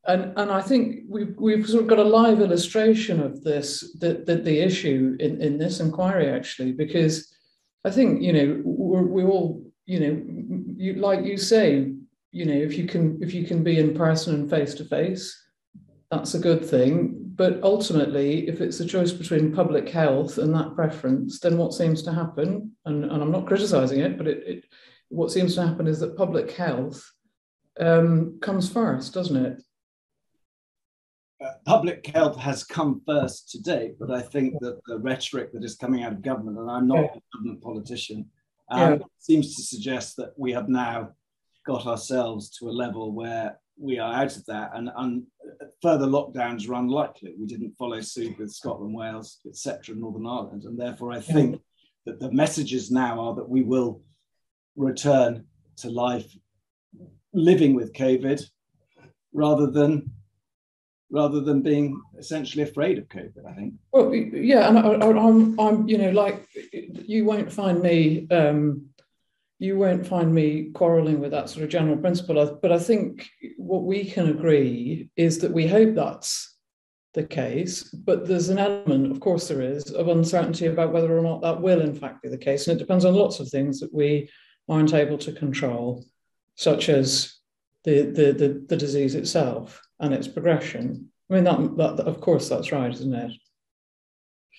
And I think we've sort of got a live illustration of this, the issue in this inquiry, actually, because I think, we all, like you say, if you can be in person and face to face, that's a good thing. But ultimately, if it's a choice between public health and that preference, then what seems to happen, and I'm not criticizing it, but what seems to happen is that public health comes first, doesn't it? Public health has come first today, but I think that the rhetoric that is coming out of government, and I'm not a government politician, seems to suggest that we have now got ourselves to a level where we are out of that, and further lockdowns are unlikely. We didn't follow suit with Scotland, Wales, etc., Northern Ireland, and therefore I think that the messages now are that we will return to life living with COVID rather than being essentially afraid of COVID, I think. Well, yeah, and I'm like, you won't find me quarrelling with that sort of general principle. But I think what we can agree is that we hope that's the case, but there's an element, of course there is, of uncertainty about whether or not that will in fact be the case. And it depends on lots of things that we aren't able to control, such as the disease itself and its progression. I mean, that of course that's right, isn't it?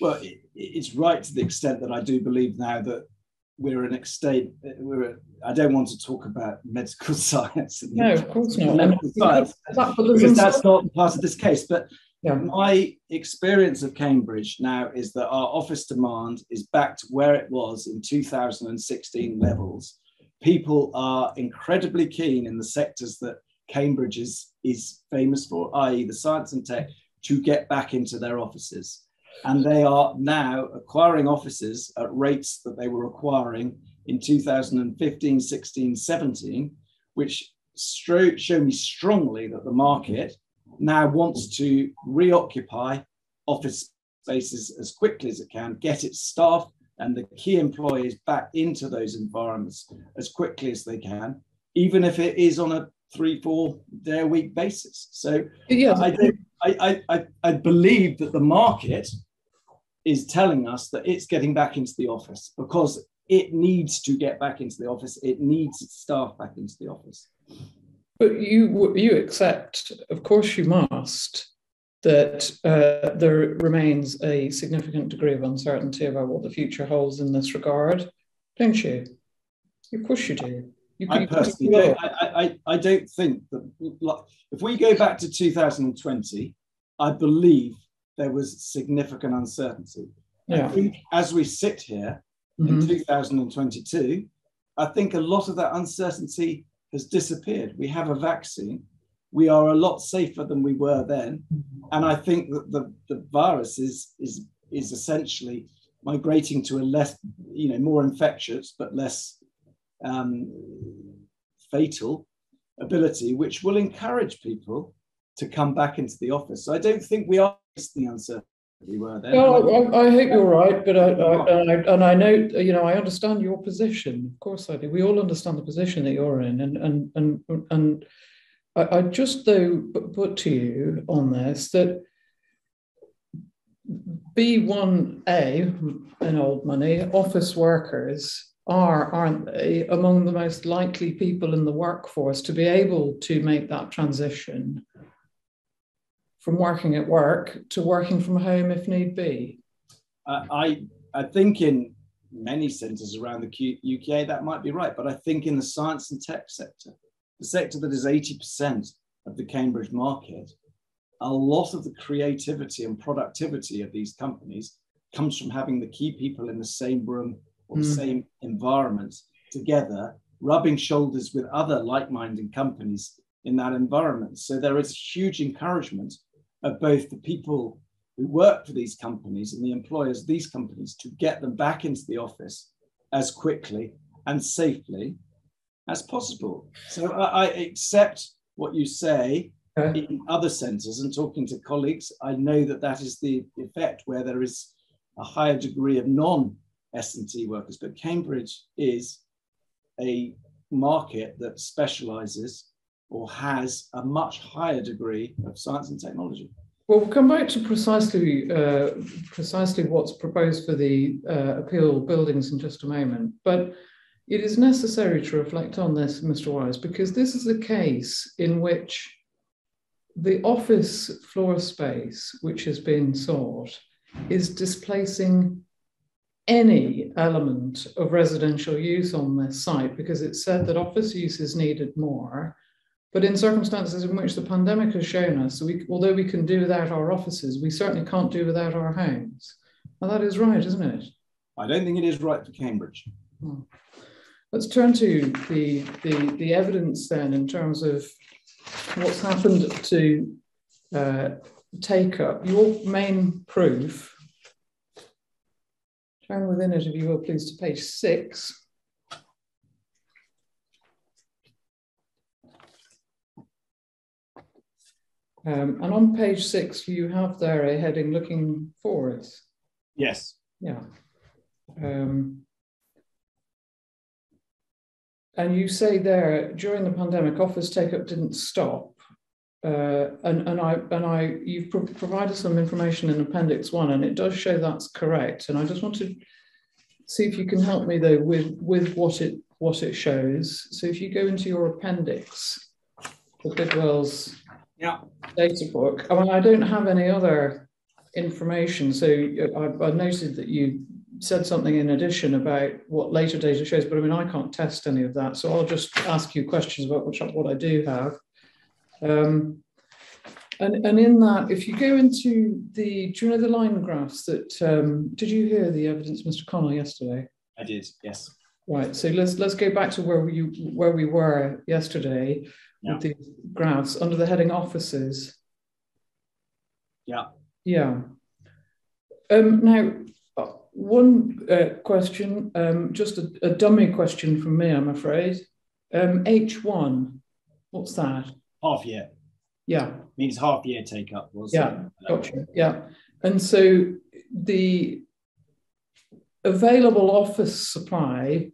Well, it's right to the extent that I do believe now that we're in a state. I don't want to talk about medical science. No, of course not. Medical science, because that's not part of this case. But my experience of Cambridge now is that our office demand is back to where it was in 2016 levels. People are incredibly keen in the sectors that Cambridge is famous for, i.e. the science and tech, to get back into their offices. And they are now acquiring offices at rates that they were acquiring in 2015, 16, 17, which show me strongly that the market now wants to reoccupy office spaces as quickly as it can, get its staff and the key employees back into those environments as quickly as they can, even if it is on a 3-4 day a week basis. So I believe that the market is telling us that it's getting back into the office because it needs to get back into the office. It needs its staff back into the office. But you accept, of course you must, that there remains a significant degree of uncertainty about what the future holds in this regard, don't you? Of course you do. I personally don't. I don't think that, like, if we go back to 2020, I believe there was significant uncertainty. I think as we sit here in 2022, I think a lot of that uncertainty has disappeared. We have a vaccine. We are a lot safer than we were then. And I think that the virus is essentially migrating to a less, more infectious, but less fatal ability, which will encourage people to come back into the office. So I don't think we are the uncertainty we were then. No, I hope you're right, but I know, I understand your position. Of course I do. We all understand the position that you're in, and I just though put to you on this that B1A in old money, office workers aren't they, among the most likely people in the workforce to be able to make that transition from working at work to working from home if need be? I think in many centres around the UK that might be right, but I think in the science and tech sector, the sector that is 80% of the Cambridge market, a lot of the creativity and productivity of these companies comes from having the key people in the same room or the same environment together, rubbing shoulders with other like-minded companies in that environment. So there is huge encouragement of both the people who work for these companies and the employers of these companies to get them back into the office as quickly and safely as possible. So I accept what you say in other centres, and talking to colleagues, I know that that is the effect where there is a higher degree of non-S&T workers, but Cambridge is a market that specialises or has a much higher degree of science and technology. Well, we'll come back to precisely what's proposed for the appeal buildings in just a moment. But it is necessary to reflect on this, Mr. Wise, because this is a case in which the office floor space, which has been sought, is displacing any element of residential use on this site, because it's said that office use is needed more. But in circumstances in which the pandemic has shown us, although we can do without our offices, we certainly can't do without our homes. Now that is right, isn't it? I don't think it is right for Cambridge. Let's turn to the evidence then in terms of what's happened to take up. Your main proof, turn within it if you will please to page 6. And on page 6, you have there a heading looking forwards. Yes. Yeah. And you say there, during the pandemic, office take-up didn't stop. You've provided some information in Appendix 1, and it does show that's correct. And I just want to see if you can help me though with what it shows. So if you go into your appendix, the Bidwell's data book. I mean, I don't have any other information. So I noted that you said something in addition about what later data shows, but I mean, I can't test any of that. So I'll just ask you questions about what I do have. And in that, if you go into do you know the line graphs that, did you hear the evidence, Mr. Connell, yesterday? I did, yes. Right, so let's go back to where we were yesterday with the graphs under the heading offices. Yeah. Yeah. Now, one question, just a dummy question from me, I'm afraid. H1, what's that? Half year. Yeah. Means half year take up. Gotcha. Yeah. And so the available office supply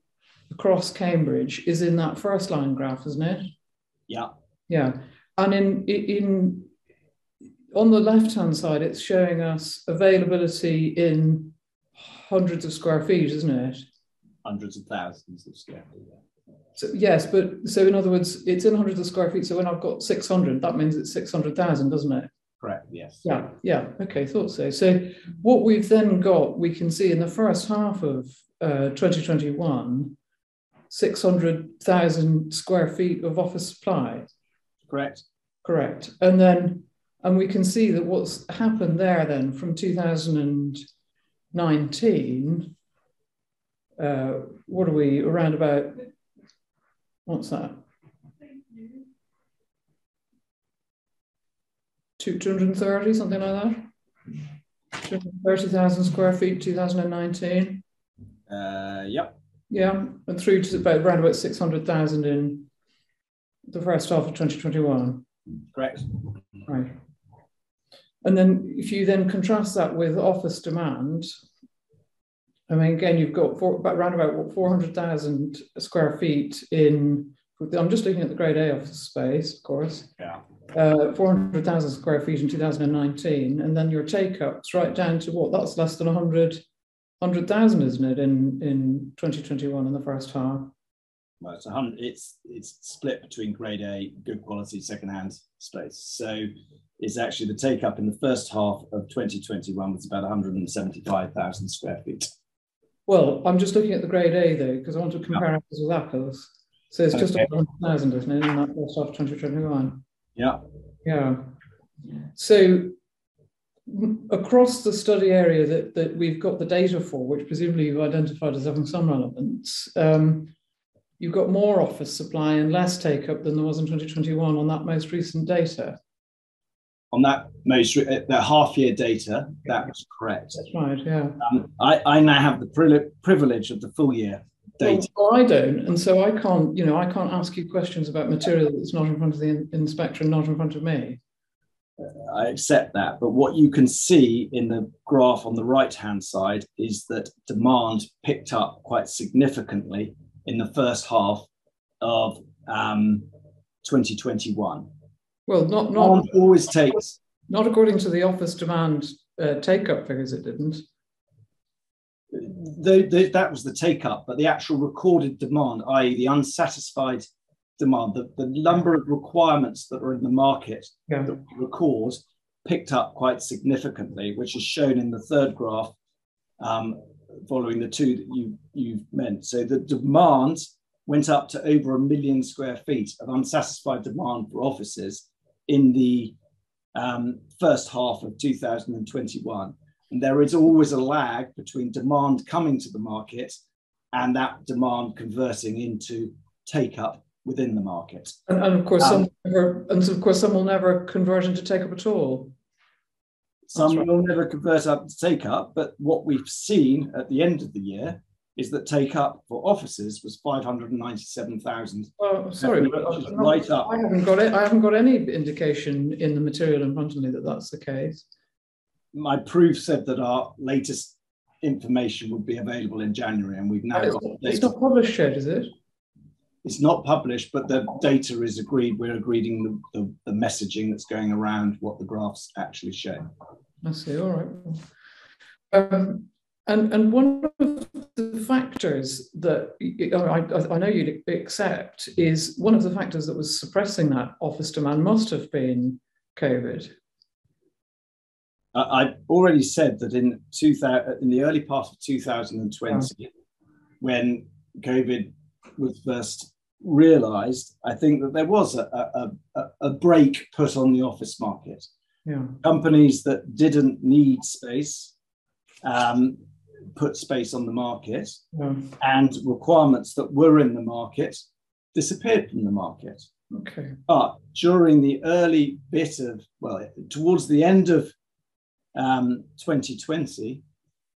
across Cambridge is in that first line graph, isn't it? Yeah. Yeah. And in on the left-hand side, it's showing us availability in hundreds of square feet, isn't it? Hundreds of thousands of square feet. So, yes, but so in other words, it's in hundreds of square feet. So when I've got 600, that means it's 600,000, doesn't it? Correct, yes. Yeah, yeah. Okay, thought so. So what we've then got, we can see in the first half of 2021, 600,000 square feet of office supply. Correct. Correct. And we can see that what's happened there then from 2019, what are we around about? What's that? 230, something like that? 230,000 square feet, 2019. Yep. Yeah, and through to around about 600,000 in the first half of 2021. Correct. Right. And then if you then contrast that with office demand, I mean, again, you've got around about 400,000 square feet in, I'm just looking at the grade A office space, of course. Yeah. 400,000 square feet in 2019. And then your take-up's right down to what? That's less than 100,000, isn't it, in 2021 in the first half? Well, it's split between grade A, good quality second-hand space. So it's actually the take-up in the first half of 2021 was about 175,000 square feet. Well, I'm just looking at the grade A though, because I want to compare apples with apples. So it's just over 100,000, isn't it, in that first half of 2021? Yeah. Yeah. So across the study area that we've got the data for, which presumably you've identified as having some relevance, you've got more office supply and less take-up than there was in 2021 on that most recent data. On that that half-year data, that was correct. That's right, yeah. I now have the privilege of the full-year data. Well, I don't, and so I can't ask you questions about material that's not in front of the inspector and not in front of me. I accept that, but what you can see in the graph on the right-hand side is that demand picked up quite significantly in the first half of 2021. Well, not always takes. Not according to the office demand take-up figures, it didn't. That was the take-up, but the actual recorded demand, i.e. the unsatisfied demand, the number of requirements that are in the market that we record picked up quite significantly, which is shown in the third graph following the two that you've meant. So the demand went up to over 1 million square feet of unsatisfied demand for offices in the first half of 2021. And there is always a lag between demand coming to the market and that demand converting into take-up within the market. And of course, some will never convert into take-up at all. Some will never convert up to take-up, but what we've seen at the end of the year is that take-up for offices was 597,000. Oh, sorry, right up. I haven't got any indication in the material in front of me that that's the case. My proof said that our latest information would be available in January, and we've now got data. It's not published yet, is it? It's not published, but the data is agreed. We're agreeing the messaging that's going around what the graphs actually show. I see. All right. And one of the factors that I know you'd accept is one of the factors that was suppressing that office demand must have been COVID. I've already said that in the early part of 2020, when COVID was first realised, I think that there was a brake put on the office market. Yeah. Companies that didn't need space put space on the market, and requirements that were in the market disappeared from the market. Okay. But during the early bit of, towards the end of 2020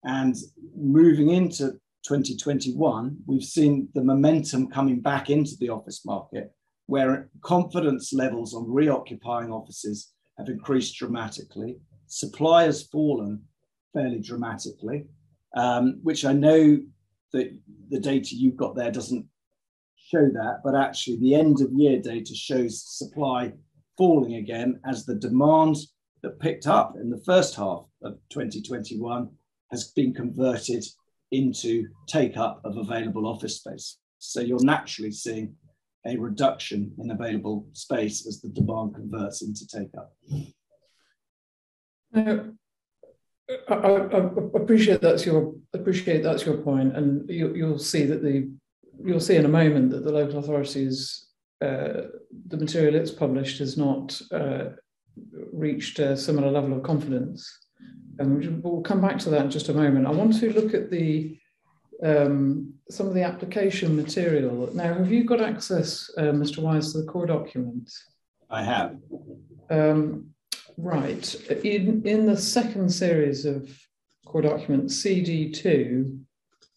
and moving into 2021, we've seen the momentum coming back into the office market, where confidence levels on reoccupying offices have increased dramatically. Supply has fallen fairly dramatically, which I know that the data you've got there doesn't show that, but actually the end of year data shows supply falling again as the demand that picked up in the first half of 2021 has been converted into take-up of available office space. So you're naturally seeing a reduction in available space as the demand converts into take-up. I appreciate that's your point, and you'll see in a moment that the local authorities, the material it's published has not reached a similar level of confidence, and we'll come back to that in just a moment. I want to look at some of the application material. Now, have you got access, Mr. Wise, to the core document? I have. Right. In the second series of core documents, CD2.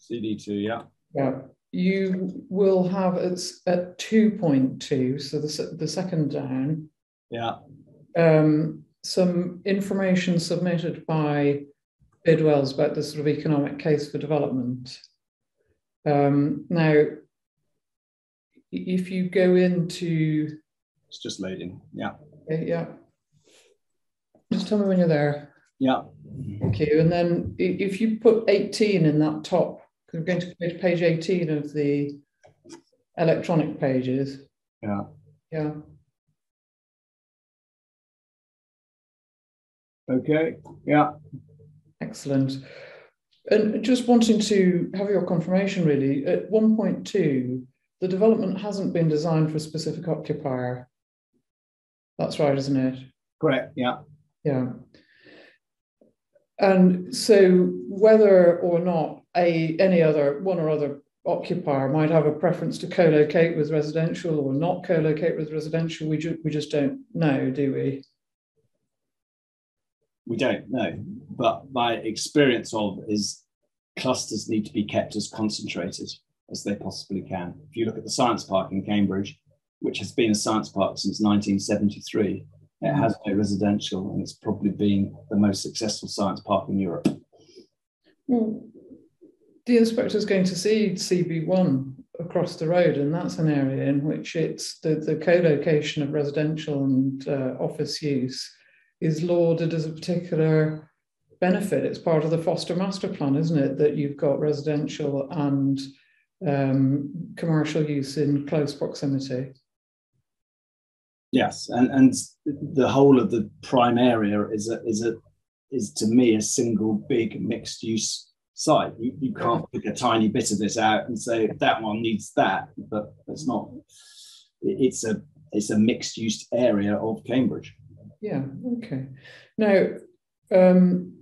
CD2, yeah. Yeah. You will have it's at 2.2, so the second down. Yeah. Some information submitted by Bidwell's about the sort of economic case for development. Now, if you go into... It's just loading, yeah. Yeah. Just tell me when you're there. Yeah. Thank you. And then if you put 18 in that top, because we're going to go to page 18 of the electronic pages. Yeah. Yeah. Okay, yeah. Excellent. And just wanting to have your confirmation, really, at 1.2, the development hasn't been designed for a specific occupier. That's right, isn't it? Correct, yeah. Yeah. And so whether or not any other one or other occupier might have a preference to co-locate with residential or not co-locate with residential, we just don't know, do we? We don't know, but my experience is clusters need to be kept as concentrated as they possibly can. If you look at the Science Park in Cambridge, which has been a science park since 1973, it has no residential, and it's probably been the most successful science park in Europe. Well, the inspector is going to see CB1 across the road, and that's an area in which it's the co-location of residential and office use is lauded as a particular benefit. It's part of the Foster Master Plan, isn't it, that you've got residential and commercial use in close proximity. Yes, and the whole of the prime area is to me a single big mixed use site. You can't pick a tiny bit of this out and say that one needs that, but it's not. It's a mixed use area of Cambridge. Yeah. Okay. Now, in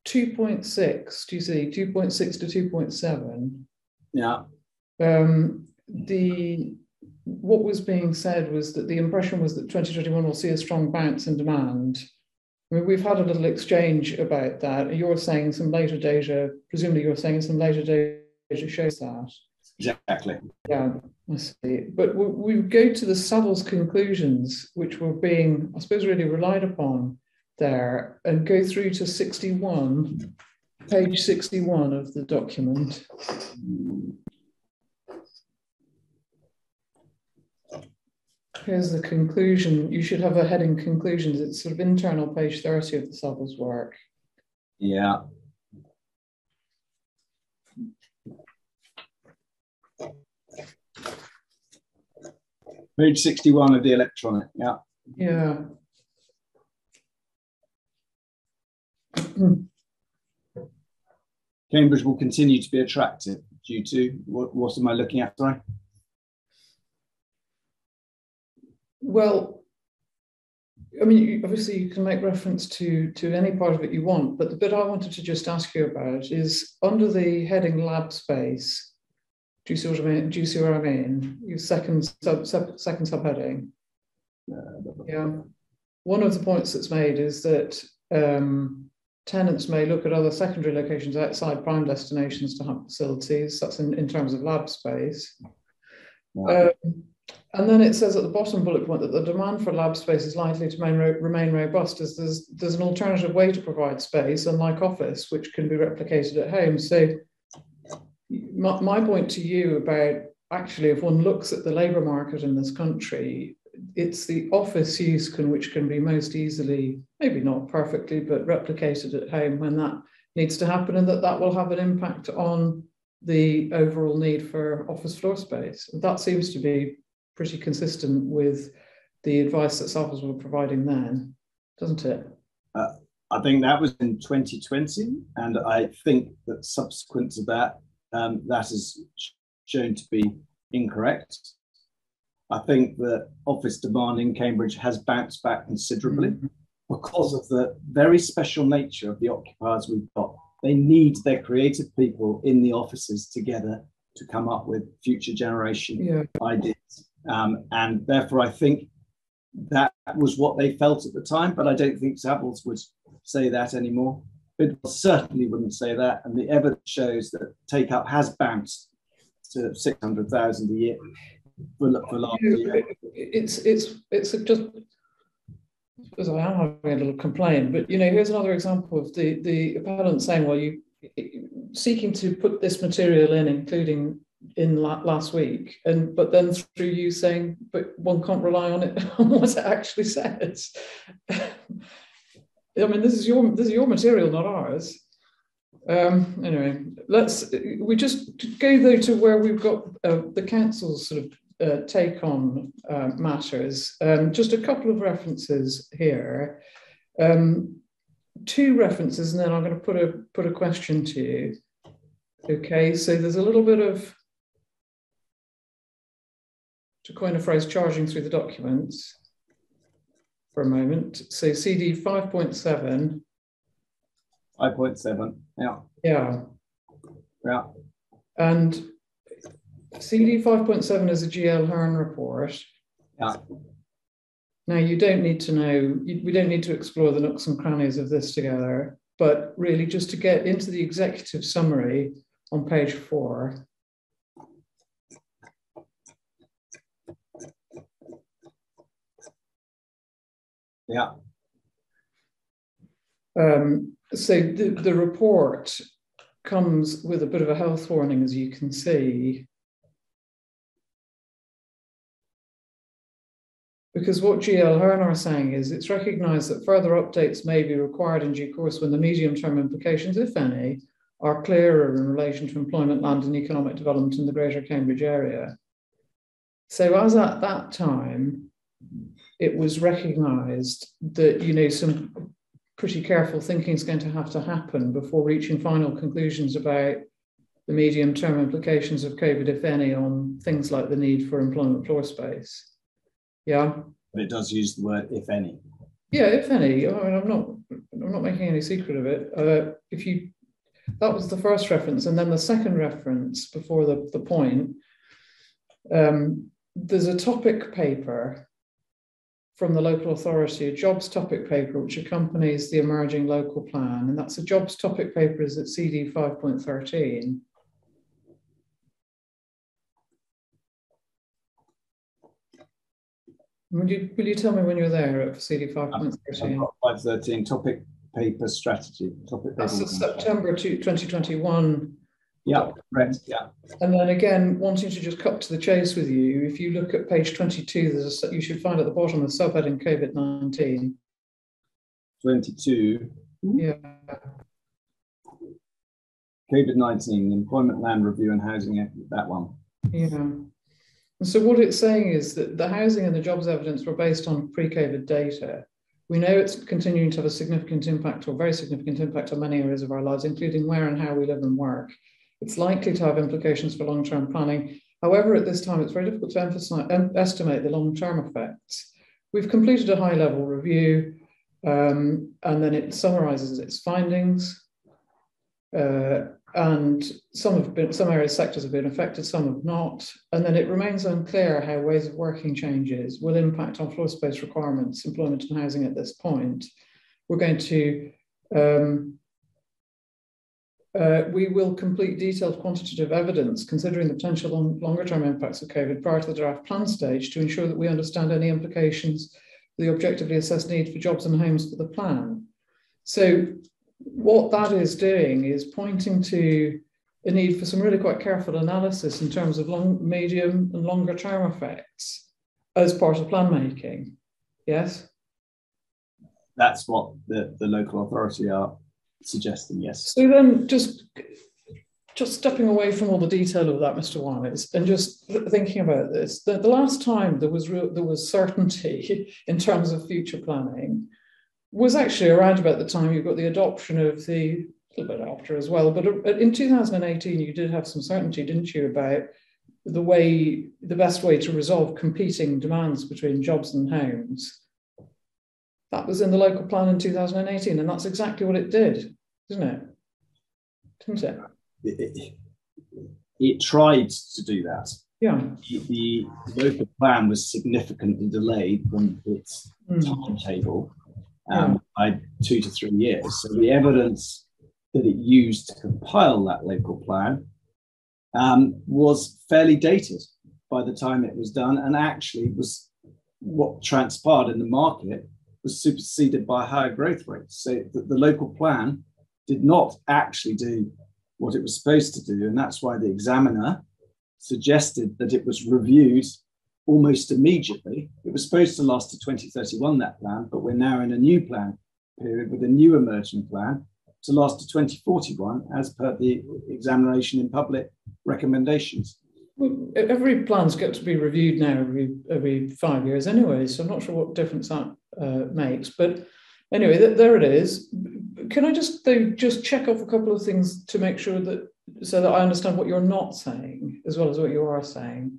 2.6, do you see 2.6 to 2.7? Yeah. What was being said was that the impression was that 2021 will see a strong bounce in demand. I mean, we've had a little exchange about that. You're saying some later data, presumably you're saying some later data shows that. Exactly. Yeah, I see. But we go to the Savills conclusions, which were being, I suppose, really relied upon there, and go through to 61, page 61 of the document. Here's the conclusion. You should have a heading conclusions. It's sort of internal page 30 of the Savills work. Yeah. Page 61 of the electronic. Yeah. Yeah. Cambridge will continue to be attractive due to what am I looking at? Sorry. Well, I mean, obviously you can make reference to any part of it you want, but the bit I wanted to just ask you about is under the heading lab space. Do you see what I mean? Do you see what I mean? Your second subheading. Yeah. One of the points that's made is that tenants may look at other secondary locations outside prime destinations to have facilities. That's in terms of lab space. Wow. And then it says at the bottom bullet point that the demand for lab space is likely to remain robust as there's an alternative way to provide space, unlike office, which can be replicated at home. So my point to you about actually, if one looks at the labour market in this country, it's the office use which can be most easily, maybe not perfectly, but replicated at home when that needs to happen, and that will have an impact on the overall need for office floor space. That seems to be pretty consistent with the advice that Savills were providing then, doesn't it? I think that was in 2020, and I think that subsequent to that, that is shown to be incorrect. I think that office demand in Cambridge has bounced back considerably because of the very special nature of the occupiers we've got. They need their creative people in the offices together to come up with future generation ideas. And therefore, I think that was what they felt at the time, but I don't think Savills would say that anymore. It certainly wouldn't say that. And the evidence shows that take up has bounced to 600,000 a year for last year. It's just, because I am having a little complaint, but here's another example of the appellant saying, well, you seeking to put this material in, including in last week, but then through you saying, but one can't rely on it on what it actually says. I mean, this is your material, not ours. Anyway, we just go though to where we've got the council's sort of take on matters. Just a couple of references here. Two references, and then I'm going to put a question to you. Okay, so there's a little bit of, to coin a phrase, charging through the documents for a moment. So CD 5.7. 5.7, yeah. Yeah. Yeah. And CD 5.7 is a GL Hearn report. Yeah. Now, you don't need to know, we don't need to explore the nooks and crannies of this together, but really just to get into the executive summary on page 4. Yeah. So the report comes with a bit of a health warning, as you can see, because what GL Hearn are saying is it's recognised that further updates may be required in due course when the medium-term implications, if any, are clearer in relation to employment, land and economic development in the Greater Cambridge area. So as at that time, it was recognised that, you know, some pretty careful thinking is going to have to happen before reaching final conclusions about the medium-term implications of COVID, if any, on things like the need for employment floor space. Yeah. But it does use the word "if any." Yeah, if any. I mean, I'm not making any secret of it. That was the first reference, and then the second reference before the point. There's a topic paper from the local authority, a jobs topic paper, which accompanies the emerging local plan. And that's a jobs topic paper is at CD 5.13. Will you tell me when you're there at CD 5.13? 5.13 topic paper strategy. That's September 2021. Yeah, correct. Yeah. And then again, wanting to just cut to the chase with you, if you look at page 22, you should find at the bottom the subheading COVID-19. 22. Yeah. COVID-19, employment, land review and housing, that one. Yeah. And so what it's saying is that the housing and the jobs evidence were based on pre-COVID data. We know it's continuing to have a significant impact or very significant impact on many areas of our lives, including where and how we live and work. It's likely to have implications for long-term planning. However, at this time, it's very difficult to estimate the long-term effects. We've completed a high-level review, and then it summarises its findings. And some areas, sectors have been affected, some have not. And then it remains unclear how ways of working changes will impact on floor space requirements, employment and housing at this point. We're going to we will complete detailed quantitative evidence considering the potential longer-term impacts of COVID prior to the draft plan stage to ensure that we understand any implications for the objectively assessed need for jobs and homes for the plan. So what that is doing is pointing to a need for some really quite careful analysis in terms of medium and longer-term effects as part of plan making. Yes? That's what the local authority are suggesting, yes. So then just stepping away from all the detail of that, Mr. Wise, and just thinking about this, the last time there was certainty in terms of future planning was actually around about the time you got the adoption of a little bit after as well, but in 2018 you did have some certainty, didn't you, about the best way to resolve competing demands between jobs and homes. That was in the local plan in 2018, and that's exactly what it did, isn't it? Didn't it? It tried to do that. Yeah. The local plan was significantly delayed from its timetable by 2 to 3 years. So the evidence that it used to compile that local plan was fairly dated by the time it was done, and actually was what transpired in the market was superseded by higher growth rates. So the local plan did not actually do what it was supposed to do. And that's why the examiner suggested that it was reviewed almost immediately. It was supposed to last to 2031, that plan, but we're now in a new plan period with a new emerging plan to last to 2041 as per the examination in public recommendations. Well, every plan's got to be reviewed now every 5 years anyway, so I'm not sure what difference that makes. But anyway, there it is. Can I just check off a couple of things to make sure so that I understand what you're not saying as well as what you are saying?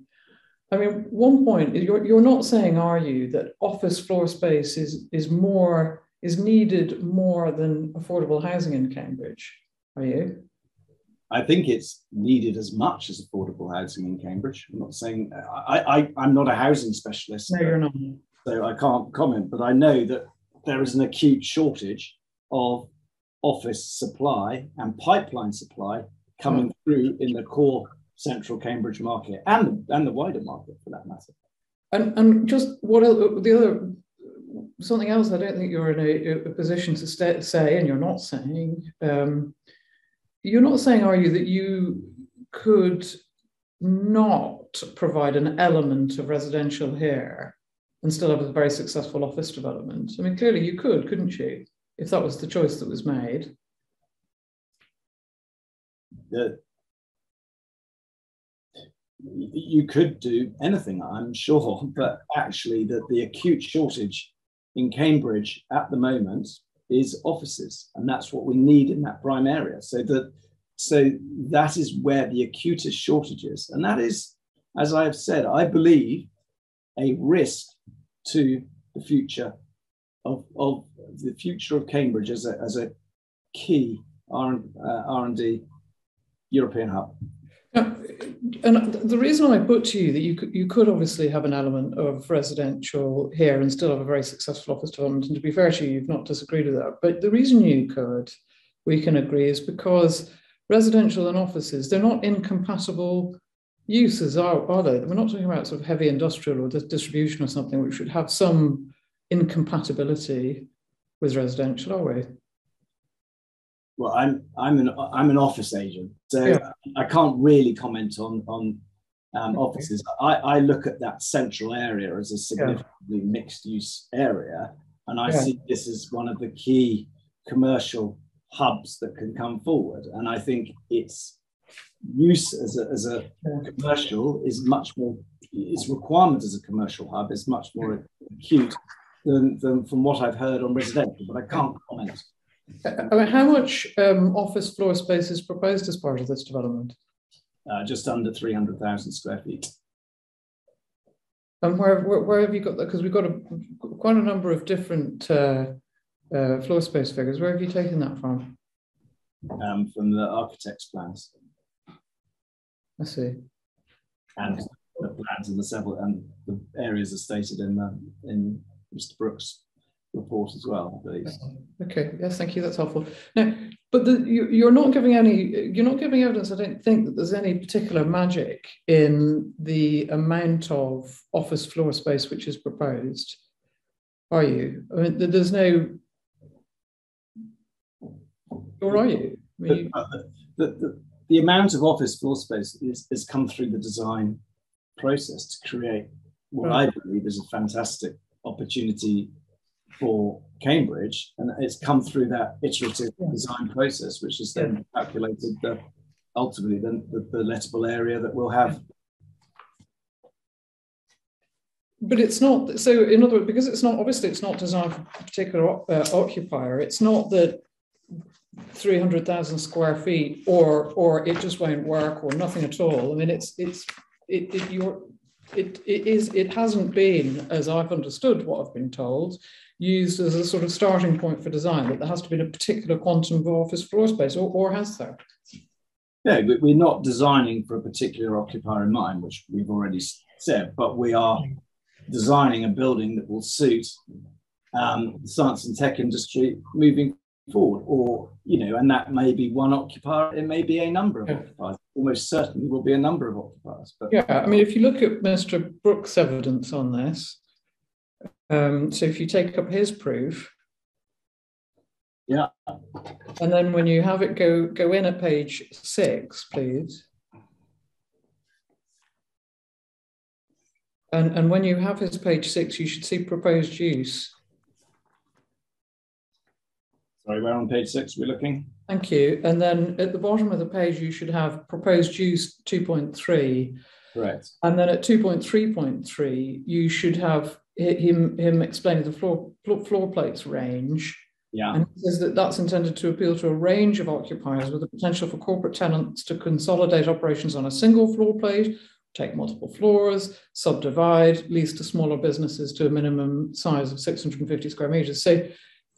I mean, one point, you're not saying, are you, that office floor space is needed more than affordable housing in Cambridge? Are you? I think it's needed as much as affordable housing in Cambridge. I'm not saying, I'm not a housing specialist. No, you're not. So I can't comment, but I know that there is an acute shortage of office supply and pipeline supply coming through in the core central Cambridge market and the wider market for that matter. And just what else, the other something else I don't think you're in a position to say, and you're not saying, are you, that you could not provide an element of residential here and still have a very successful office development? I mean, clearly you could, couldn't you, if that was the choice that was made? You could do anything, I'm sure, but actually the acute shortage in Cambridge at the moment is offices, and that's what we need in that prime area. So that is where the acutest shortage is, and that is, as I have said, I believe, a risk to the future of Cambridge as a key R&D European hub. And the reason I put to you that you could obviously have an element of residential here and still have a very successful office development, and to be fair to you, you've not disagreed with that. But the reason we can agree, is because residential and offices, they're not incompatible uses, are they? We're not talking about sort of heavy industrial or distribution or something which should have some incompatibility with residential, are we? Well, I'm an office agent, so yeah. I can't really comment on offices. I look at that central area as a significantly mixed-use area, and I see this as one of the key commercial hubs that can come forward. And I think its use as a commercial is much more, its requirement as a commercial hub is much more acute than from what I've heard on residential, but I can't comment. I mean, how much office floor space is proposed as part of this development? Just under 300,000 square feet. And where have you got that? Because we've got quite a number of different floor space figures. Where have you taken that from? From the architect's plans. I see. And the plans and the areas are stated in Mr. Brooke's report as well, I believe. Okay, yes, thank you, that's helpful. Now, but you're not giving evidence, I don't think, that there's any particular magic in the amount of office floor space which is proposed, are you? I mean, there's no, or are you? I mean, the amount of office floor space is come through the design process to create what I believe is a fantastic opportunity for Cambridge, and it's come through that iterative design process, which has then calculated ultimately the lettable area that we'll have. But it's not, so in other words, because it's not, obviously it's not designed for a particular occupier, it's not that 300,000 square feet or it just won't work or nothing at all. I mean, it hasn't been, as I've understood what I've been told, used as a sort of starting point for design, that there has to be a particular quantum of office floor space, or has there? Yeah, we're not designing for a particular occupier in mind, which we've already said, but we are designing a building that will suit the science and tech industry moving forward, or, and that may be one occupier, it may be a number of occupiers, almost certainly will be a number of occupiers. But I mean, if you look at Mr. Brooke's evidence on this, so if you take up his proof, and then when you have it go in at page 6, please, and when you have his page 6, you should see proposed use. Sorry, we're on page 6, we're looking. Thank you. And then at the bottom of the page, you should have proposed use 2.3. Correct. And then at 2.3.3, you should have him explaining the floor plates range. Yeah. And he says that that's intended to appeal to a range of occupiers with the potential for corporate tenants to consolidate operations on a single floor plate, take multiple floors, subdivide, lease to smaller businesses to a minimum size of 650 square meters. So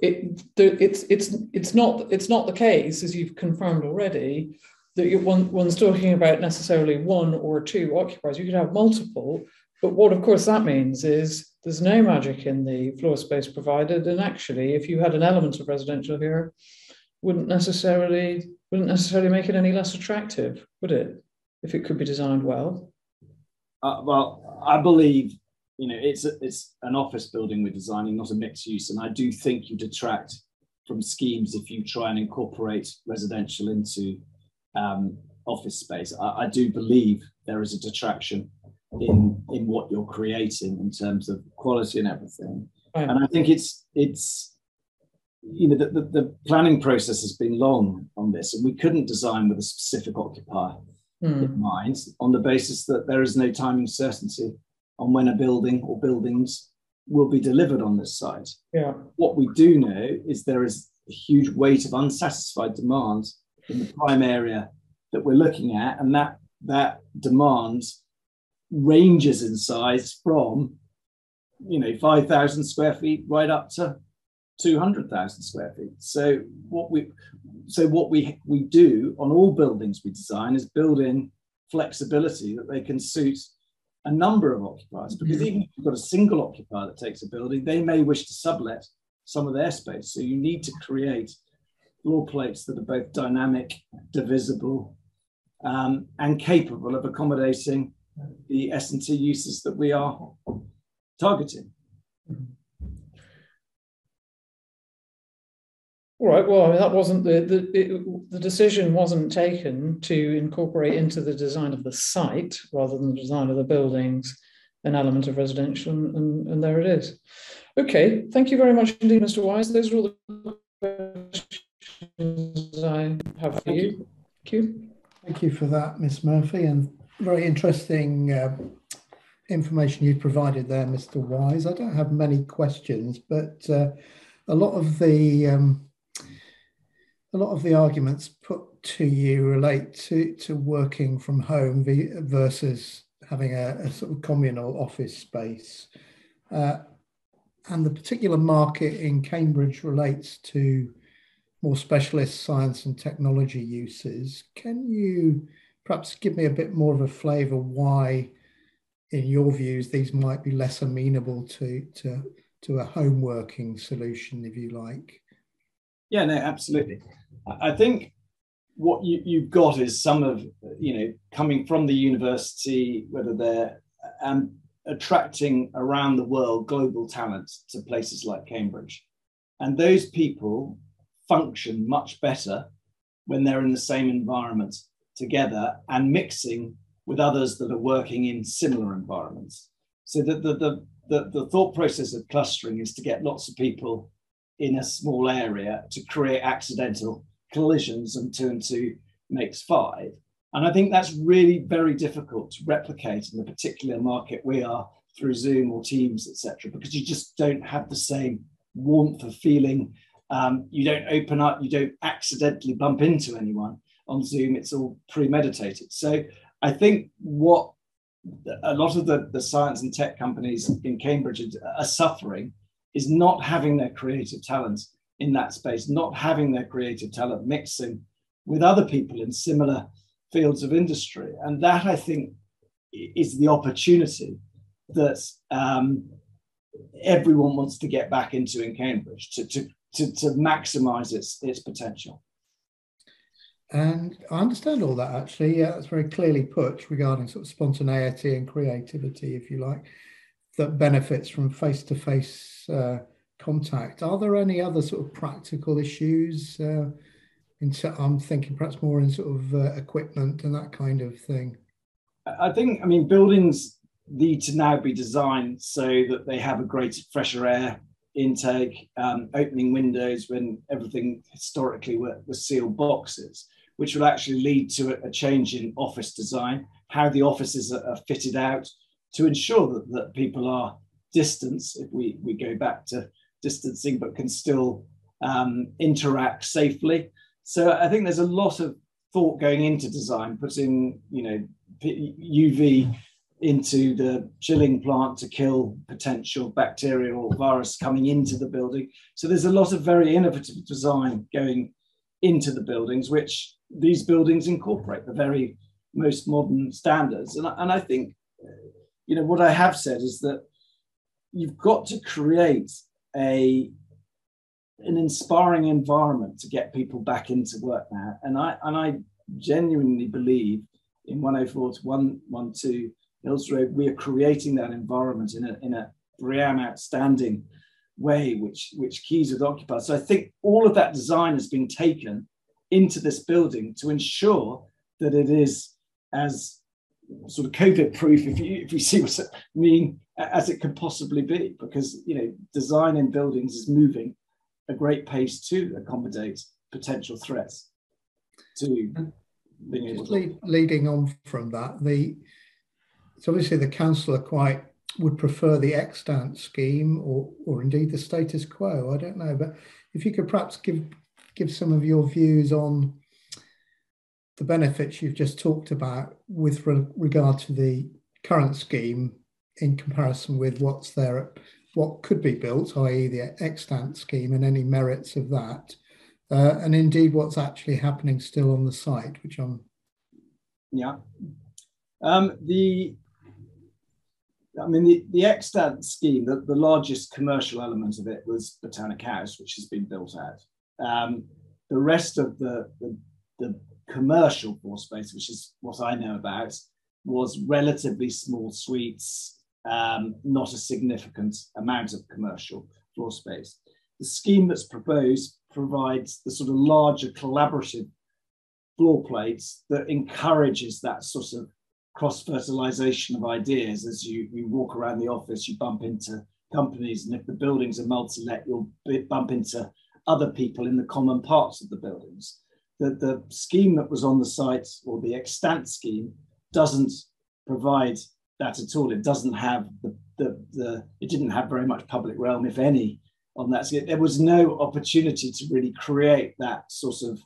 it's not the case, as you've confirmed already, that one's talking about necessarily one or two occupiers. You could have multiple, but what of course that means is there's no magic in the floor space provided, and actually if you had an element of residential here, wouldn't necessarily make it any less attractive, would it, if it could be designed well? Well, I believe it's an office building we're designing, not a mixed use. And I do think you detract from schemes if you try and incorporate residential into office space. I do believe there is a detraction in what you're creating in terms of quality and everything. Right. And I think it's the planning process has been long on this, and we couldn't design with a specific occupier in mind on the basis that there is no timing certainty on when a building or buildings will be delivered on this site. Yeah. What we do know is there is a huge weight of unsatisfied demand in the prime area that we're looking at, and that demand ranges in size from 5,000 square feet right up to 200,000 square feet. So what we do on all buildings we design is build in flexibility that they can suit a number of occupiers, because even if you've got a single occupier that takes a building, they may wish to sublet some of their space. So you need to create floor plates that are both dynamic, divisible, and capable of accommodating the S&T uses that we are targeting. All right. Well, I mean, that wasn't the decision wasn't taken to incorporate into the design of the site rather than the design of the buildings an element of residential, and there it is. Okay. Thank you very much indeed, Mr. Wise. Those are all the questions I have for you. Thank you. Thank you for that, Ms. Murphy, and very interesting information you provided there, Mr. Wise. I don't have many questions, but a lot of the arguments put to you relate to working from home versus having a sort of communal office space. And the particular market in Cambridge relates to more specialist science and technology uses. Can you perhaps give me a bit more of a flavour why, in your views, these might be less amenable to a home working solution, if you like? Yeah, no, absolutely. I think what you've got is some of, coming from the university, whether they're attracting around the world global talent to places like Cambridge. And those people function much better when they're in the same environment together and mixing with others that are working in similar environments. So that the thought process of clustering is to get lots of people in a small area to create accidental collisions, and 2 and 2 makes 5. And I think that's really very difficult to replicate in the particular market we are through Zoom or Teams, etc., because you just don't have the same warmth of feeling. You don't open up, you don't accidentally bump into anyone on Zoom. It's all premeditated. So I think what a lot of the science and tech companies in Cambridge are suffering is not having their creative talent in that space, not having their creative talent mixing with other people in similar fields of industry. And that, I think, is the opportunity that everyone wants to get back into in Cambridge to maximise its potential. And I understand all that, actually. Yeah, that's very clearly put regarding sort of spontaneity and creativity, if you like, that benefits from face-to-face contact. Are there any other sort of practical issues? I'm thinking perhaps more in sort of equipment and that kind of thing. I think, buildings need to now be designed so that they have a greater fresher air intake, opening windows when everything historically were sealed boxes, which will actually lead to a change in office design, how the offices are fitted out to ensure that people are distanced, if we go back to distancing, but can still interact safely. So I think there's a lot of thought going into design, putting UV into the chilling plant to kill potential bacteria or virus coming into the building. So there's a lot of very innovative design going into the buildings, which these buildings incorporate the very most modern standards. And I think, what I have said is that you've got to create an inspiring environment to get people back into work now. And I genuinely believe in 104 to 112 Hillsborough, we are creating that environment in a brand outstanding way, which keys with occupiers. So I think all of that design has been taken into this building to ensure that it is as sort of COVID proof, if you see what I mean, as it could possibly be, because design in buildings is moving a great pace to accommodate potential threats to being able to. Leading on from that, so obviously the council would prefer the extant scheme or indeed the status quo. I don't know, but if you could perhaps give some of your views on the benefits you've just talked about with regard to the current scheme in comparison with what's there, what could be built, i.e. the extant scheme, and any merits of that, and indeed what's actually happening still on the site, which I'm... Yeah. The extant scheme, the largest commercial element of it was Botanic House, which has been built out. The rest of the commercial floor space, which is what I know about, was relatively small suites, not a significant amount of commercial floor space. The scheme that's proposed provides the sort of larger collaborative floor plates that encourages that sort of cross-fertilization of ideas. As you walk around the office, you bump into companies, and if the buildings are multi-let, you'll bump into other people in the common parts of the buildings. The scheme that was on the site, or the extant scheme, doesn't provide that at all. It doesn't have it didn't have very much public realm, if any, on that scheme. There was no opportunity to really create that sort of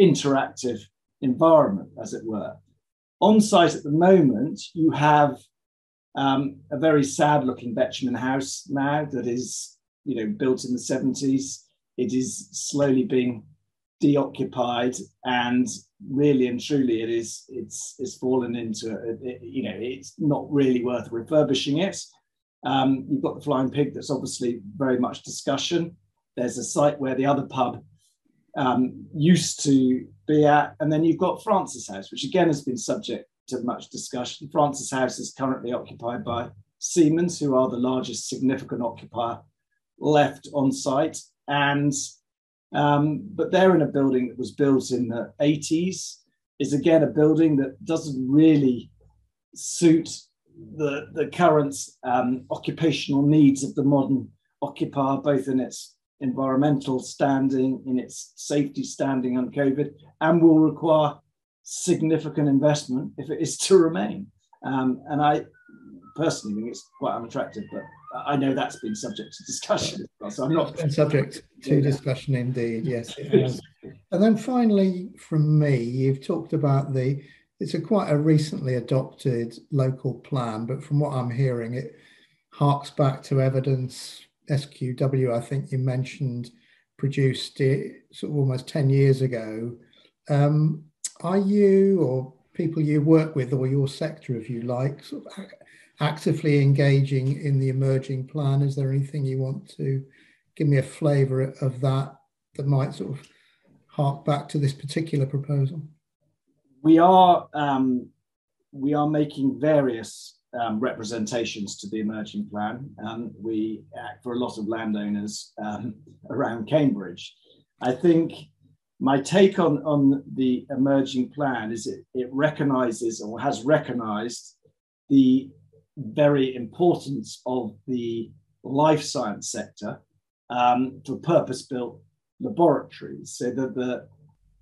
interactive environment, as it were. On site at the moment, you have a very sad-looking Betjeman house now that is, built in the 70s. It is slowly being deoccupied, and really and truly, it's fallen into it's not really worth refurbishing it. You've got the Flying Pig, that's obviously very much discussion. There's a site where the other pub used to be at, and then you've got Francis House, which again has been subject to much discussion. Francis House is currently occupied by Siemens, who are the largest significant occupier left on site, and but they're in a building that was built in the 80s. Is again a building that doesn't really suit the current occupational needs of the modern occupier, both in its environmental standing, in its safety standing on COVID, and will require significant investment if it is to remain. And I personally think it's quite unattractive, but I know that's been subject to discussion as well, so I'm not... It's been subject to discussion indeed, yes, it has. And then finally, from me, you've talked about it's quite a recently adopted local plan, but from what I'm hearing, it harks back to evidence SQW, I think you mentioned, produced it sort of almost 10 years ago. Are you, or people you work with, or your sector, if you like, sort of actively engaging in the emerging plan? Is there anything you want to give me a flavour of that might sort of hark back to this particular proposal? We are making various representations to the emerging plan. We act for a lot of landowners around Cambridge. I think my take on the emerging plan is it recognises, or has recognised, the very importance of the life science sector for purpose-built laboratories, so that the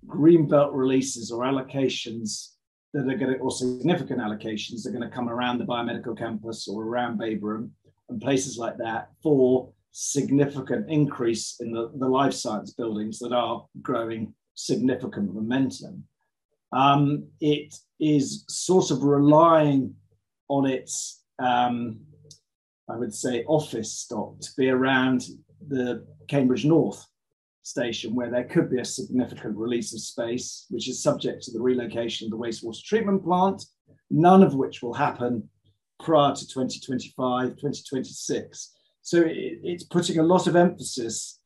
greenbelt releases or allocations that are going to, or significant allocations, are going to come around the biomedical campus or around Baberham and places like that for significant increase in the life science buildings that are growing significant momentum. It is sort of relying on its, I would say, office stock to be around the Cambridge North station, where there could be a significant release of space, which is subject to the relocation of the wastewater treatment plant, none of which will happen prior to 2025, 2026. So it's putting a lot of emphasis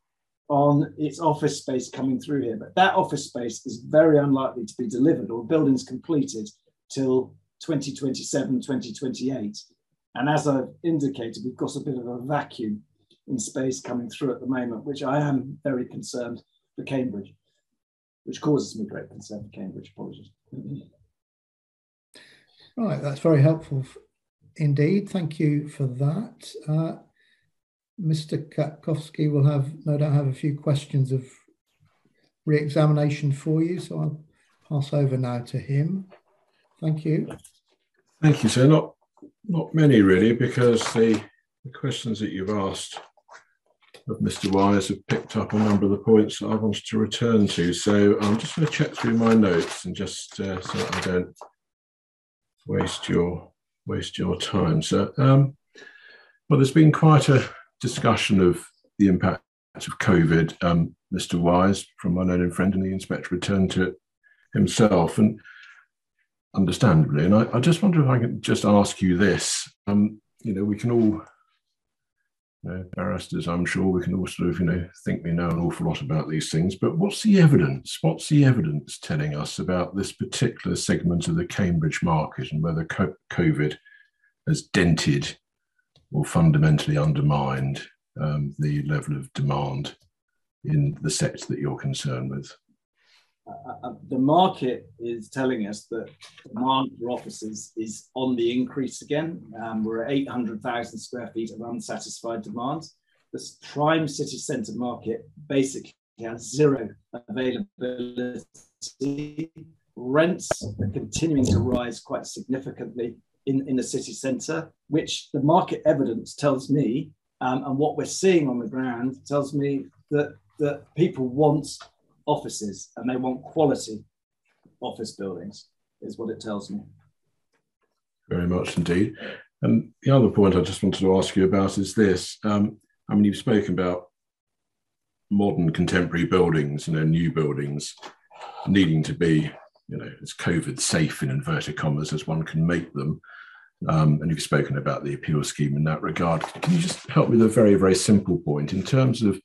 on its office space coming through here. But that office space is very unlikely to be delivered or buildings completed till 2027, 2028. And as I've indicated, we've got a bit of a vacuum in space coming through at the moment, which I am very concerned for Cambridge, which causes me great concern for Cambridge. Apologies. Right, that's very helpful indeed. Thank you for that. Mr. Katkowski will no doubt have a few questions of re-examination for you, so I'll pass over now to him. Thank you. Thank you, sir. Not many really, because the questions that you've asked of Mr. Wise have picked up a number of the points that I wanted to return to. So I'm just going to check through my notes and just so that I don't waste your time. So, well, there's been quite a discussion of the impact of COVID. Mr. Wise, from my known friend, and the inspector returned to it himself, and understandably. And I just wonder if I can just ask you this. We can all, barristers, I'm sure, we can all sort of, think we know an awful lot about these things, but what's the evidence? What's the evidence telling us about this particular segment of the Cambridge market, and whether COVID has dented or fundamentally undermined the level of demand in the sector that you're concerned with? The market is telling us that demand for offices is on the increase again. We're at 800,000 square feet of unsatisfied demand. This prime city centre market basically has zero availability. Rents are continuing to rise quite significantly in the city centre, which the market evidence tells me, and what we're seeing on the ground tells me that people want offices, and they want quality office buildings, is what it tells me. Very much indeed. And the other point I just wanted to ask you about is this. You've spoken about modern contemporary buildings, new buildings needing to be, as COVID safe in inverted commas as one can make them. And you've spoken about the appeal scheme in that regard. Can you just help with a very, very simple point in terms of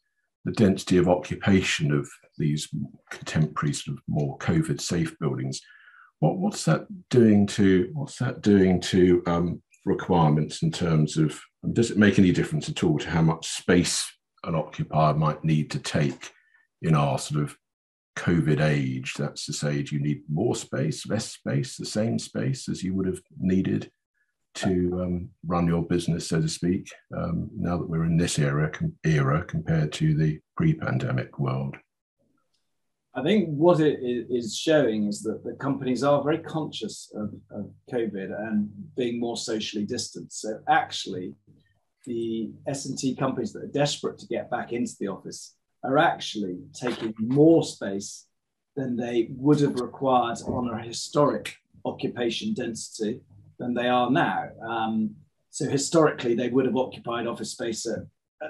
the density of occupation of these contemporary sort of more COVID safe buildings? What's that doing to requirements in terms of, does it make any difference at all to how much space an occupier might need to take in our sort of COVID age? That's to say, do you need more space, less space, the same space as you would have needed to run your business, so to speak, now that we're in this era compared to the pre-pandemic world? I think what it is showing is that the companies are very conscious of COVID and being more socially distanced. So actually, the S&T companies that are desperate to get back into the office are actually taking more space than they would have required on a historic occupation density than they are now. So historically, they would have occupied office space at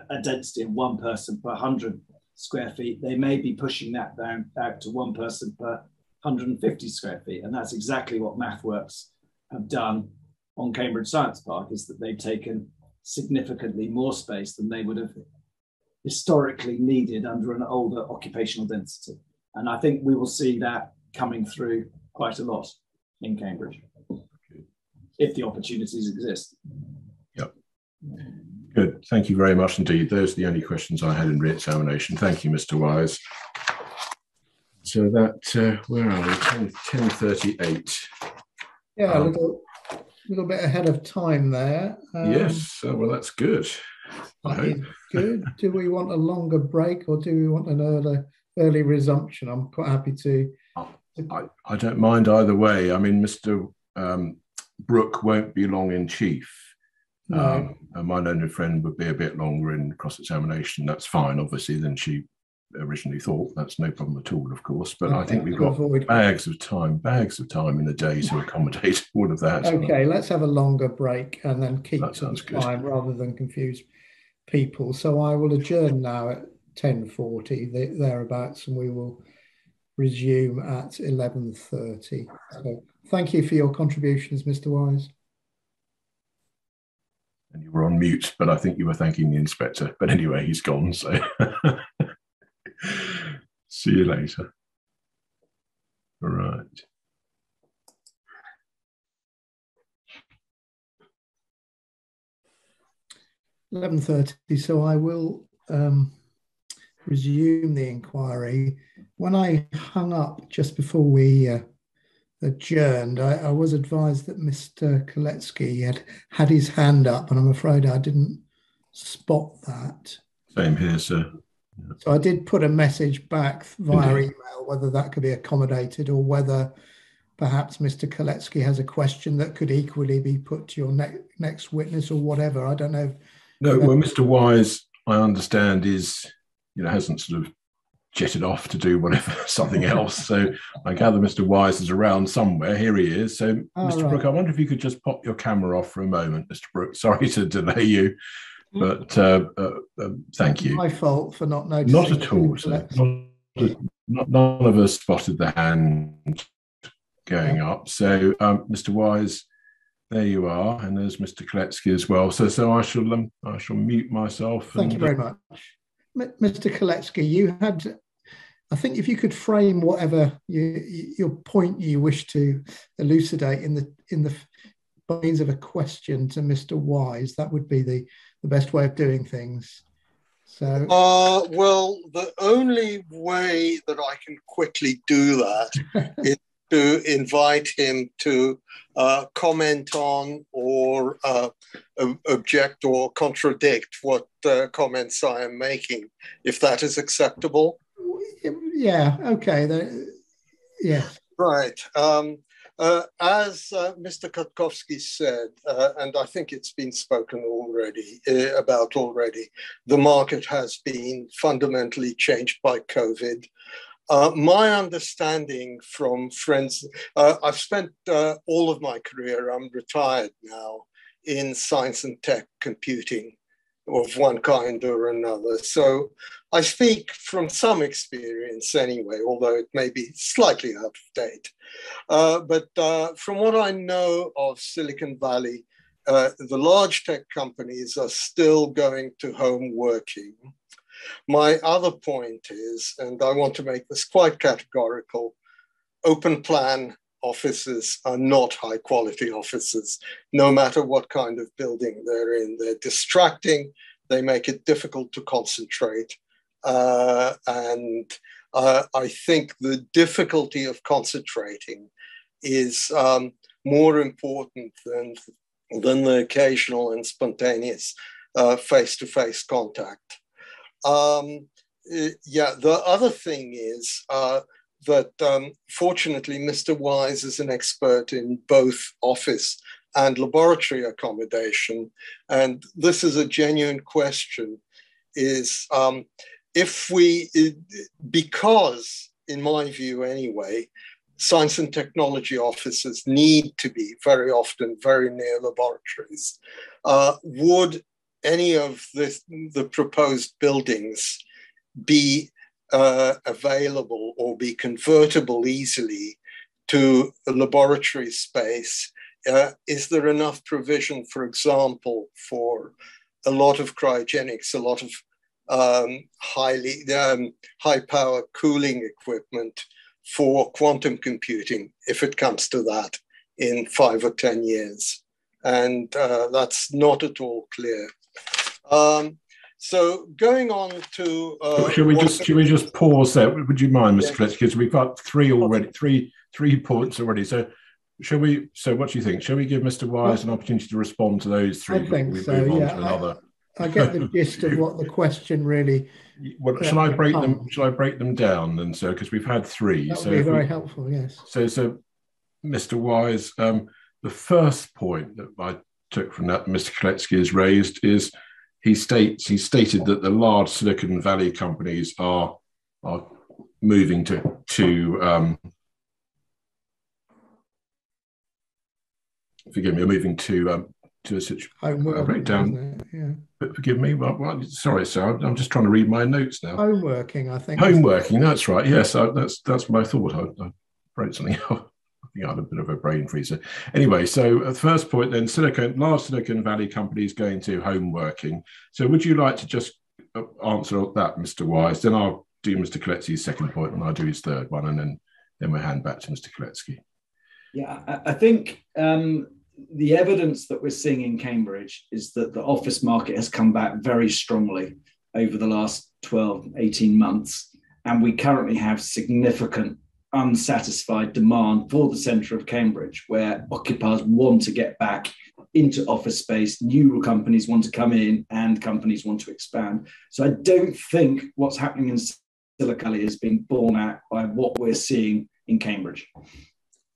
a density of one person per 100 square feet. They may be pushing that down out to one person per 150 square feet. And that's exactly what MathWorks have done on Cambridge Science Park, is that they've taken significantly more space than they would have historically needed under an older occupational density. And I think we will see that coming through quite a lot in Cambridge, if the opportunities exist. Yep. Good. Thank you very much indeed. Those are the only questions I had in re-examination. Thank you, Mr. Wise. So that, where are we? 10:38. Yeah, a little bit ahead of time there. Yes, well, that's good. That is good. Do we want a longer break, or do we want an early resumption? I'm quite happy to. I don't mind either way. I mean, Mr. Brooke won't be long in chief. No. And my learned friend would be a bit longer in cross-examination. That's fine, obviously, than she originally thought. That's no problem at all, of course. But okay, I think we've got bags of time in the day to accommodate all of that. Okay, let's have a longer break and then keep some time rather than confuse people. So I will adjourn now at 10:40, thereabouts, and we will resume at 11:30. So thank you for your contributions, Mr. Wise. And you were on mute, but I think you were thanking the inspector. But anyway, he's gone, so see you later. All right. 11:30, so I will resume the inquiry. When I hung up just before we adjourned, I was advised that Mr. Koletsky had his hand up, and I'm afraid I didn't spot that. Same here, sir. So I did put a message back via email, whether that could be accommodated or whether perhaps Mr. Koletsky has a question that could equally be put to your next witness or whatever. I don't know. No, well, Mr. Wise, I understand, hasn't sort of jetted off to do whatever, something else. So I gather Mr. Wise is around somewhere. Here he is. So, Mr. Right. Brooke, I wonder if you could just pop your camera off for a moment, Mr. Brooke. Sorry to delay you, but thank you. My fault for not noticing. Not at all, sir. None of us spotted the hand going up. So, Mr. Wise, there you are, and there's Mr. Koletsky as well. So I shall mute myself. Thank you very much, Mr. Koletsky. You had, I think, if you could frame whatever your point you wish to elucidate in the by means of a question to Mr. Wise, that would be the best way of doing things. So, well, the only way that I can quickly do that is to invite him to comment on or object or contradict what comments I am making, if that is acceptable. Yeah, okay. Yeah. Right. As Mr. Katkowski said, and I think it's been spoken about already, the market has been fundamentally changed by COVID. My understanding from friends, I've spent all of my career, I'm retired now, in science and tech computing of one kind or another. So I speak from some experience anyway, although it may be slightly out of date. But from what I know of Silicon Valley, the large tech companies are still going to home working. My other point is, and I want to make this quite categorical, open plan offices are not high quality offices, no matter what kind of building they're in. They're distracting, they make it difficult to concentrate. And I think the difficulty of concentrating is more important than the occasional and spontaneous face-to-face contact. The other thing is that fortunately, Mr. Wise is an expert in both office and laboratory accommodation. And this is a genuine question, is because in my view anyway, science and technology offices need to be very often very near laboratories, would any of the proposed buildings be available or be convertible easily to a laboratory space? Is there enough provision, for example, for a lot of cryogenics, a lot of high power cooling equipment for quantum computing, if it comes to that, in 5 or 10 years? And that's not at all clear. So going on to should we just pause there? Would you mind, Mr. Koletsky? Because we've got three points already. So what do you think? Shall we give Mr. Wise an opportunity to respond to those three? I think so. Yeah, another? I get the gist of what the question really. Well, shall I break them? Shall I break them down? And so, because we've had three, that would be very helpful. Yes. So, Mr. Wise, the first point that I took from that Mr. Koletsky has raised is he stated that the large Silicon Valley companies are moving to forgive me, are moving to a situation breakdown. Yeah. But forgive me. Well, sorry, sir. I'm just trying to read my notes now. Home working, I think. Home working. That's right. Yes, that's what I thought. I wrote something else. I think I had a bit of a brain freezer. Anyway, so the first point then, large Silicon Valley companies going to home working. So would you like to just answer that, Mr. Wise? Then I'll do Mr. Koletsky's second point and I'll do his third one, and then we'll hand back to Mr. Koletsky. Yeah, I think the evidence that we're seeing in Cambridge is that the office market has come back very strongly over the last 12, 18 months. And we currently have significant unsatisfied demand for the centre of Cambridge, where occupiers want to get back into office space, new companies want to come in, and companies want to expand. So I don't think what's happening in Silicon Valley is being borne out by what we're seeing in Cambridge.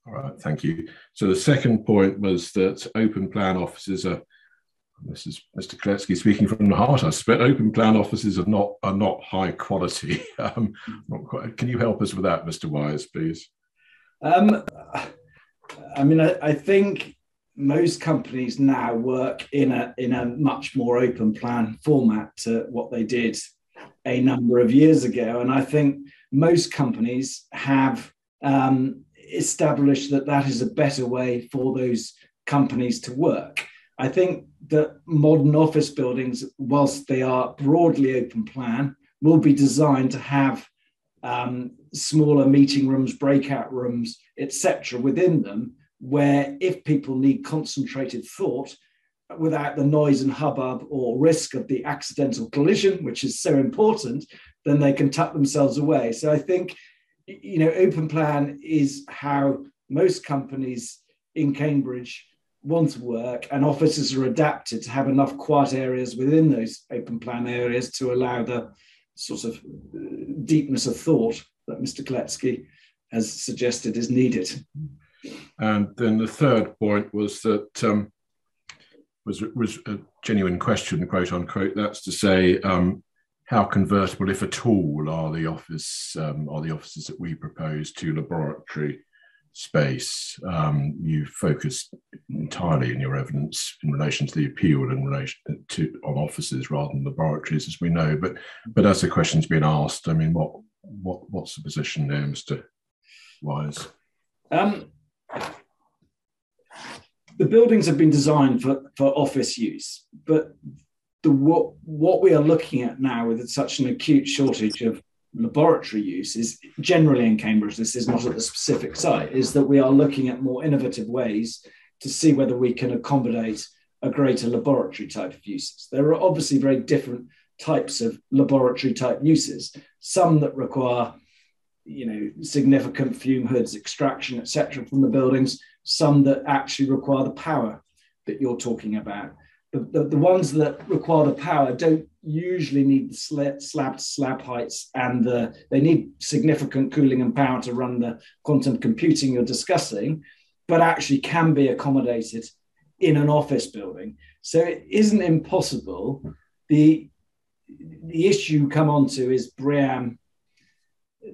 All right, thank you. So the second point was that open plan offices are, this is Mr. Kletsky speaking from the heart, I suspect, open plan offices are not high quality. Not quite. Can you help us with that, Mr. Wise, please? I mean, I think most companies now work in a much more open plan format to what they did a number of years ago. And I think most companies have established that is a better way for those companies to work. I think that modern office buildings, whilst they are broadly open plan, will be designed to have smaller meeting rooms, breakout rooms, etc. within them, where if people need concentrated thought without the noise and hubbub or risk of the accidental collision, which is so important, then they can tuck themselves away. So I think, you know, open plan is how most companies in Cambridge want to work, and offices are adapted to have enough quiet areas within those open plan areas to allow the sort of deepness of thought that Mr. Kletsky has suggested is needed. And then the third point was that was a genuine question, quote unquote. That's to say, how convertible, if at all, are the offices that we propose to laboratory space? You focused entirely in your evidence in relation to the appeal in relation to on offices rather than laboratories, as we know. But as the question's been asked, I mean, what's the position there, Mr. Wise? The buildings have been designed for office use, but what we are looking at now with such an acute shortage of laboratory use is generally in Cambridge, this is not at the specific site, is that we are looking at more innovative ways to see whether we can accommodate a greater laboratory type of uses. There are obviously very different types of laboratory type uses, some that require, you know, significant fume hoods, extraction, etc. from the buildings, some that actually require the power that you're talking about. The ones that require the power don't usually need the slab to slab heights, and they need significant cooling and power to run the quantum computing you're discussing, but actually can be accommodated in an office building. So it isn't impossible. The issue you come onto is BREEAM,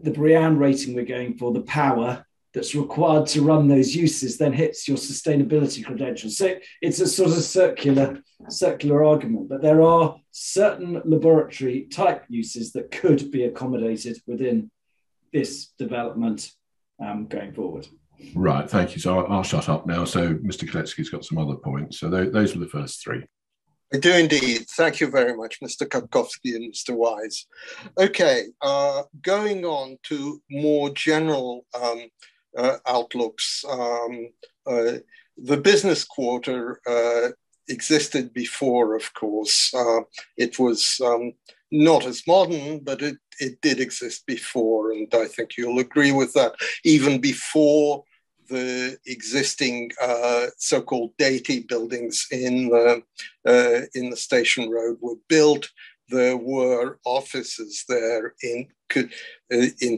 the BREEAM rating we're going for, the power that's required to run those uses then hits your sustainability credentials. So it's a sort of circular argument, but there are certain laboratory type uses that could be accommodated within this development going forward. Right, thank you. So I'll shut up now. So Mr. Kletsky's got some other points. So those were the first three. I do indeed. Thank you very much, Mr. Katkowski and Mr. Wise. Okay, going on to more general outlooks. The business quarter existed before, of course. It was not as modern, but it did exist before, and I think you'll agree with that. Even before the existing so-called Deity buildings in the Station Road were built, there were offices there in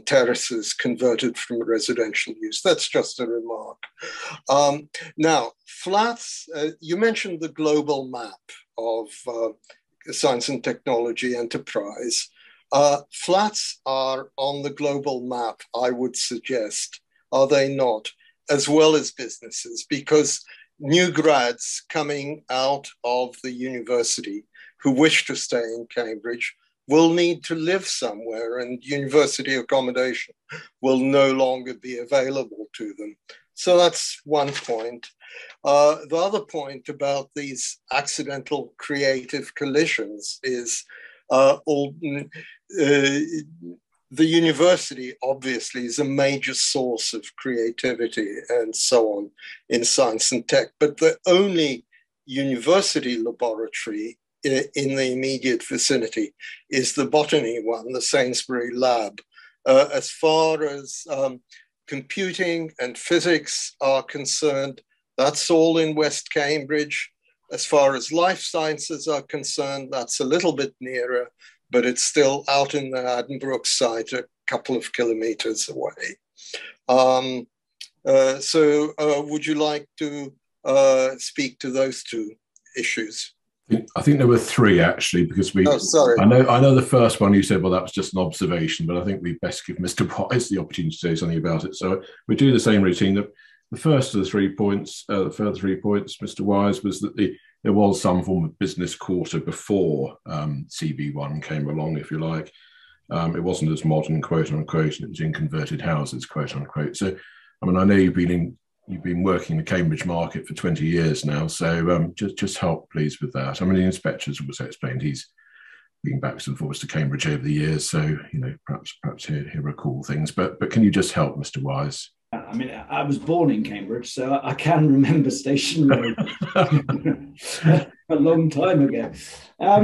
terraces converted from residential use. That's just a remark. Now, flats, you mentioned the global map of science and technology enterprise. Flats are on the global map, I would suggest, are they not, as well as businesses, because new grads coming out of the university who wish to stay in Cambridge will need to live somewhere, and university accommodation will no longer be available to them. So that's one point. The other point about these accidental creative collisions is the university obviously is a major source of creativity and so on in science and tech, but the only university laboratory in the immediate vicinity is the botany one, the Sainsbury Lab. As far as computing and physics are concerned, that's all in West Cambridge. As far as life sciences are concerned, that's a little bit nearer, but it's still out in the Addenbrooke site, a couple of kilometers away. Would you like to speak to those two issues? I think there were three actually, because sorry. I know the first one you said, well, that was just an observation, but I think we best give Mr. Wise the opportunity to say something about it. So we do the same routine. The first of the 3 points, the further 3 points, Mr. Wise, was that there was some form of business quarter before CB1 came along, if you like. It wasn't as modern, quote unquote, and it was in converted houses, quote unquote. So, I mean, I know you've been working the Cambridge market for 20 years now, so just help, please, with that. I mean, the inspectors also explained he's been backwards and forwards to Cambridge over the years, so perhaps he'll recall things. But can you just help, Mr. Wise? I mean, I was born in Cambridge, so I can remember Station Road a long time ago. I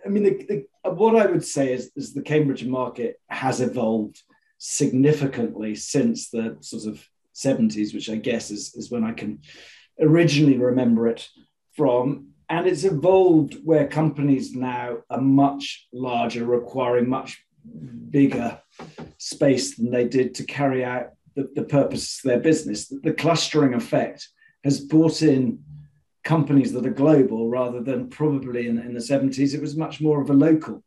mean, what I would say is the Cambridge market has evolved significantly since the sort of 70s, which I guess is when I can originally remember it from. And it's evolved where companies now are much larger, requiring much bigger space than they did to carry out the purpose of their business. The clustering effect has brought in companies that are global rather than probably in the 70s. It was much more of a local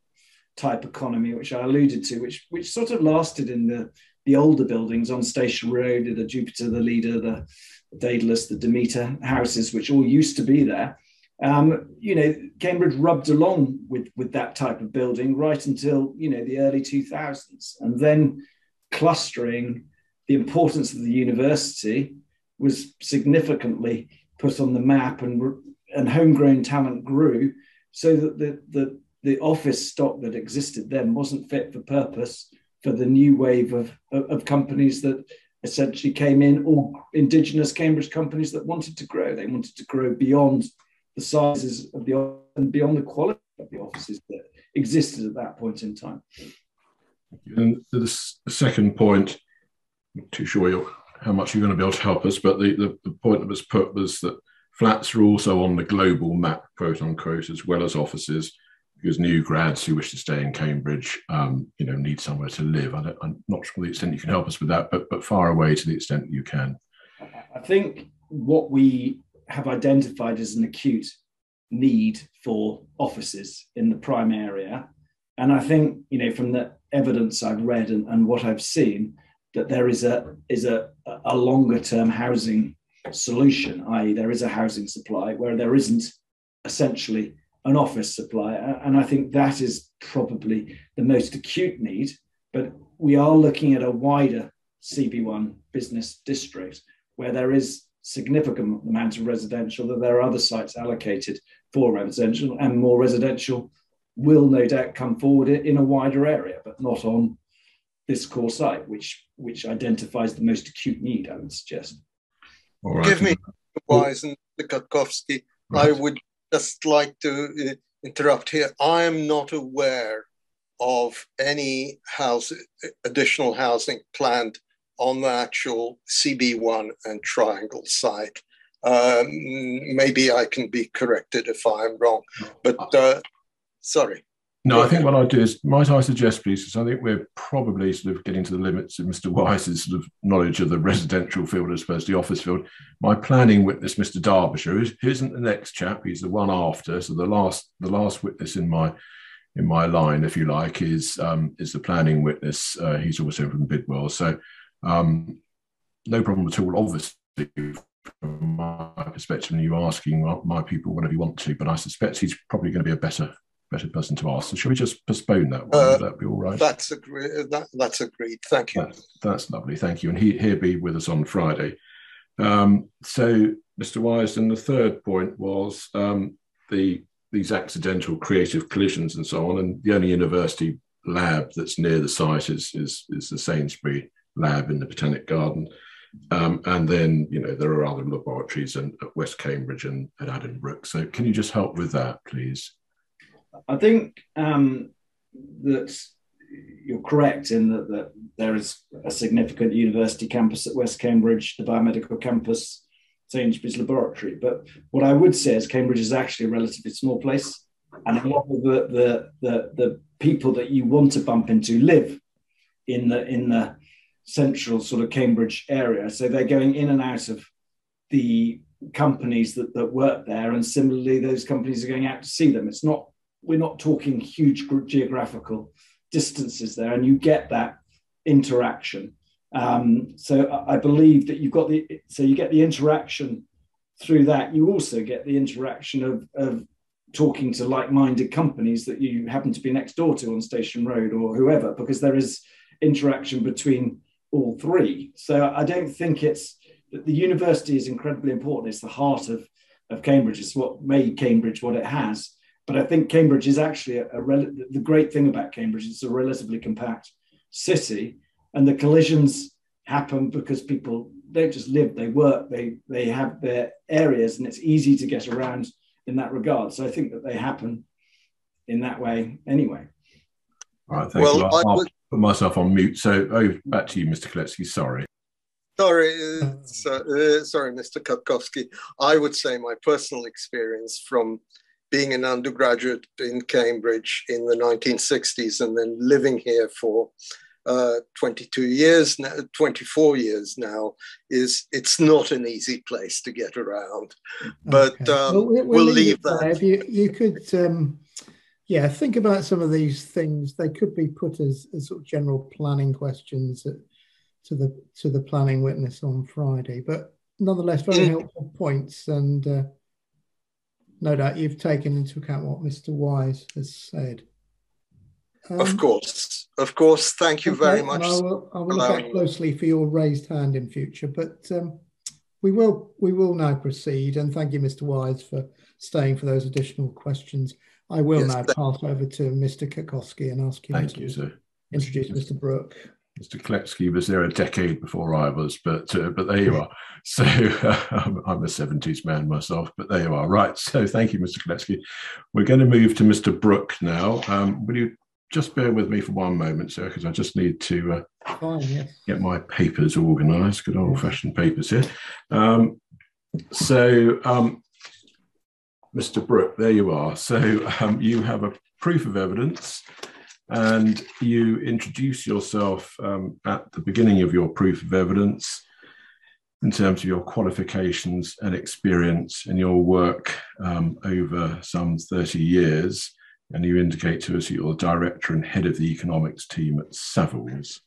type economy, which I alluded to, which sort of lasted in the older buildings on Station Road, the Jupiter, the Leader, the Daedalus, the Demeter houses, which all used to be there. Cambridge rubbed along with that type of building right until, the early 2000s. And then clustering, the importance of the university was significantly put on the map, and homegrown talent grew, so that the office stock that existed then wasn't fit for purpose for the new wave of companies that essentially came in, or indigenous Cambridge companies that wanted to grow. They wanted to grow beyond the sizes of the and beyond the quality of the offices that existed at that point in time. And the second point, I'm not too sure how much you're going to be able to help us, but the point that was put was that flats are also on the global map, quote unquote, as well as offices, because new grads who wish to stay in Cambridge, need somewhere to live. I'm not sure the extent you can help us with that, but far away to the extent you can. I think what we have identified as an acute need for offices in the prime area, and I think from the evidence I've read and what I've seen, that there is a longer term housing solution, i.e. there is a housing supply where there isn't essentially an office supply. And I think that is probably the most acute need, but we are looking at a wider CB1 business district where there is significant amount of residential, that there are other sites allocated for residential, and more residential will no doubt come forward in a wider area, but not on this core site, which identifies the most acute need, I would suggest. All right. Give me, Wise and Katkowski, right. I would just like to interrupt here. I am not aware of any additional housing planned on the actual CB1 and Triangle site. Maybe I can be corrected if I'm wrong, but sorry. No, I think what I'll do is, might I suggest, please, because I think we're probably sort of getting to the limits of Mr. Wise's sort of knowledge of the residential field as opposed to the office field. My planning witness, Mr. Derbyshire, who isn't the next chap, he's the one after. So the last witness in my line, if you like, is the planning witness. He's also from Bidwell. So no problem at all, obviously, from my perspective, and you asking my people whatever you want to, but I suspect he's probably going to be a better person to ask. So shall we just postpone that one? Would that be all right? That's agreed. That's agreed. Thank you. That's lovely. Thank you. And he'll be with us on Friday. So, Mr. Wise, and the third point was these accidental creative collisions and so on. And the only university lab that's near the site is the Sainsbury lab in the Botanic Garden. And then, you know, there are other laboratories at West Cambridge and at Addenbrooke. So can you just help with that, please? I think that you're correct in that there is a significant university campus at West Cambridge, the biomedical campus, Sainsbury's laboratory. But what I would say is Cambridge is actually a relatively small place, and a lot of the people that you want to bump into live in the central sort of Cambridge area. So they're going in and out of the companies that work there, and similarly, those companies are going out to see them. We're not talking huge geographical distances there, and you get that interaction. So I believe that you get the interaction through that. You also get the interaction of talking to like-minded companies that you happen to be next door to on Station Road or whoever, because there is interaction between all three. So I don't think the university is incredibly important. It's the heart of Cambridge. It's what made Cambridge what it has. But I think Cambridge is actually the great thing about Cambridge. It's a relatively compact city, and the collisions happen because people don't just live, they work, they have their areas, and it's easy to get around in that regard. So I think that they happen in that way anyway. All right, thank you. I'll put myself on mute. So back to you, Mr. Koletsky. Sorry, Mr. Katkowski. I would say my personal experience from being an undergraduate in Cambridge in the 1960s and then living here for 24 years now, it's not an easy place to get around. But we'll leave that. If you could, think about some of these things. They could be put as sort of general planning questions to the planning witness on Friday. But nonetheless, very helpful points, and no doubt you've taken into account what Mr. Wise has said. Of course. Thank you very much. I will look out closely for your raised hand in future, but we will now proceed. And thank you, Mr. Wise, for staying for those additional questions. I will now pass over to Mr. Katkowski and ask him to introduce Mr. Brooke. Mr. Koletsky was there a decade before I was, but there you are. So I'm a 70s man myself, but there you are. Right, so thank you, Mr. Koletsky. We're going to move to Mr. Brooke now. Will you just bear with me for one moment, sir, because I just need to get my papers organised. Good old-fashioned papers here. Mr. Brooke, there you are. So you have a proof of evidence, and you introduce yourself at the beginning of your proof of evidence in terms of your qualifications and experience in your work over some 30 years. And you indicate to us that you're the director and head of the economics team at Savills.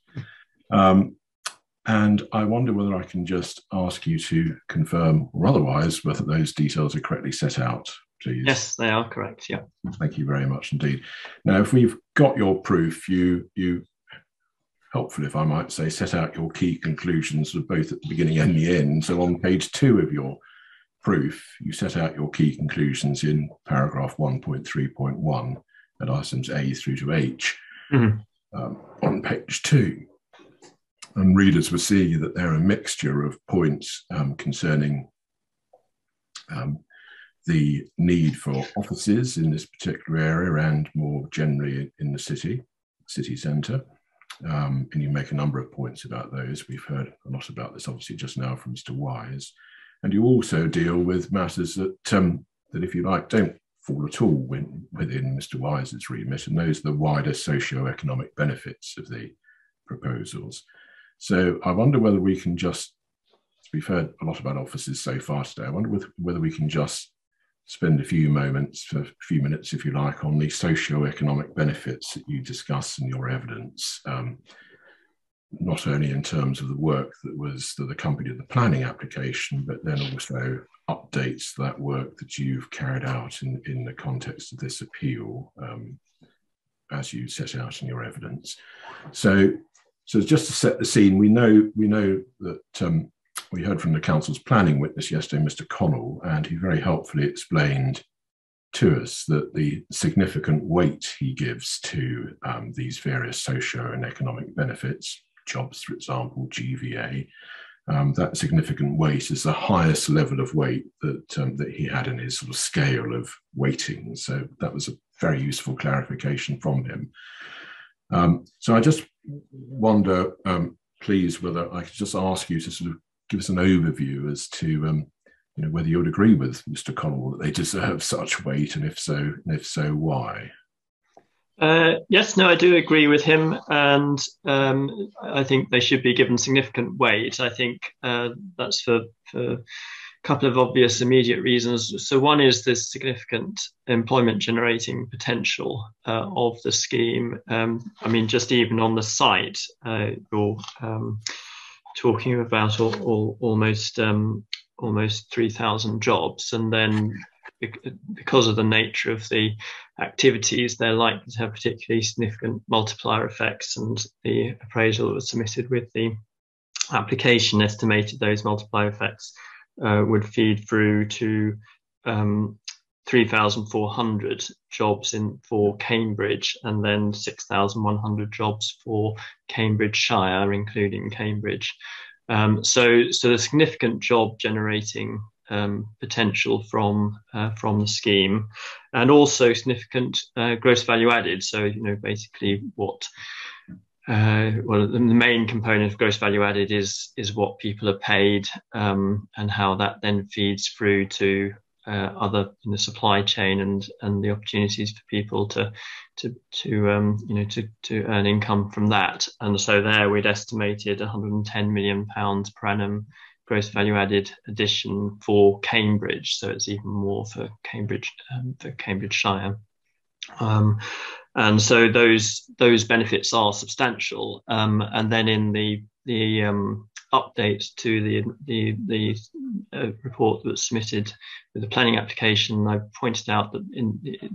And I wonder whether I can just ask you to confirm, or otherwise, whether those details are correctly set out, please. Yes, they are correct, yeah. Thank you very much indeed. Now, if we've got your proof, you helpful, if I might say, set out your key conclusions both at the beginning and the end. So on page 2 of your proof, you set out your key conclusions in paragraph 1.3.1 at items A through to H on page 2. And readers will see that they're a mixture of points concerning the need for offices in this particular area and more generally in the city centre. And you make a number of points about those. We've heard a lot about this obviously just now from Mr. Wise. And you also deal with matters that, that if you like, don't fall at all within Mr. Wise's remit, and those are the wider socio-economic benefits of the proposals. So I wonder whether we can just, we've heard a lot about offices so far today, I wonder whether we can just spend a few minutes, if you like, on the socio-economic benefits that you discuss in your evidence, not only in terms of the work that accompanied the planning application, but then also updates to that work that you've carried out in the context of this appeal, as you set out in your evidence. So just to set the scene, we know that we heard from the council's planning witness yesterday, Mr. Connell, and he very helpfully explained to us that the significant weight he gives to these various socio and economic benefits, jobs, for example, GVA, that significant weight is the highest level of weight that he had in his sort of scale of weighting. So that was a very useful clarification from him. So I just wonder, please, whether I could just ask you to sort of give us an overview as to whether you would agree with Mr. Connell that they deserve such weight, and if so, why? Yes, no, I do agree with him, and I think they should be given significant weight. I think that's for a couple of obvious immediate reasons. So one is the significant employment generating potential of the scheme. I mean, just even on the site, you're talking about almost 3,000 jobs, and then because of the nature of the activities, they're likely to have particularly significant multiplier effects, and the appraisal that was submitted with the application estimated those multiplier effects would feed through to 3,400 jobs for Cambridge, and then 6,100 jobs for Cambridgeshire, including Cambridge. So the significant job generating potential from the scheme, and also significant gross value added. So basically the main component of gross value added is what people are paid, and how that then feeds through to other in the supply chain and the opportunities for people to earn income from that. And so there we'd estimated £110 million per annum gross value added addition for Cambridge. So it's even more for Cambridgeshire. And so those benefits are substantial. And then in the update to the report that was submitted with the planning application, I pointed out that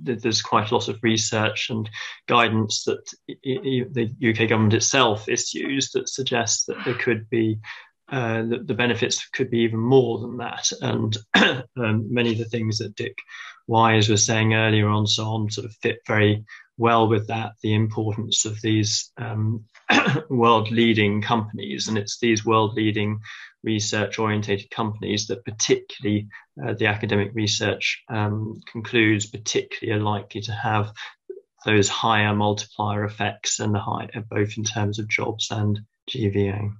there's quite a lot of research and guidance that the UK government itself issues that suggests that there could be the benefits could be even more than that, and many of the things that Dick Wise was saying earlier on sort of fit very well with that. The importance of these world-leading companies, and it's these world-leading research-orientated companies that particularly the academic research concludes particularly are likely to have those higher multiplier effects, and both in terms of jobs and GVA.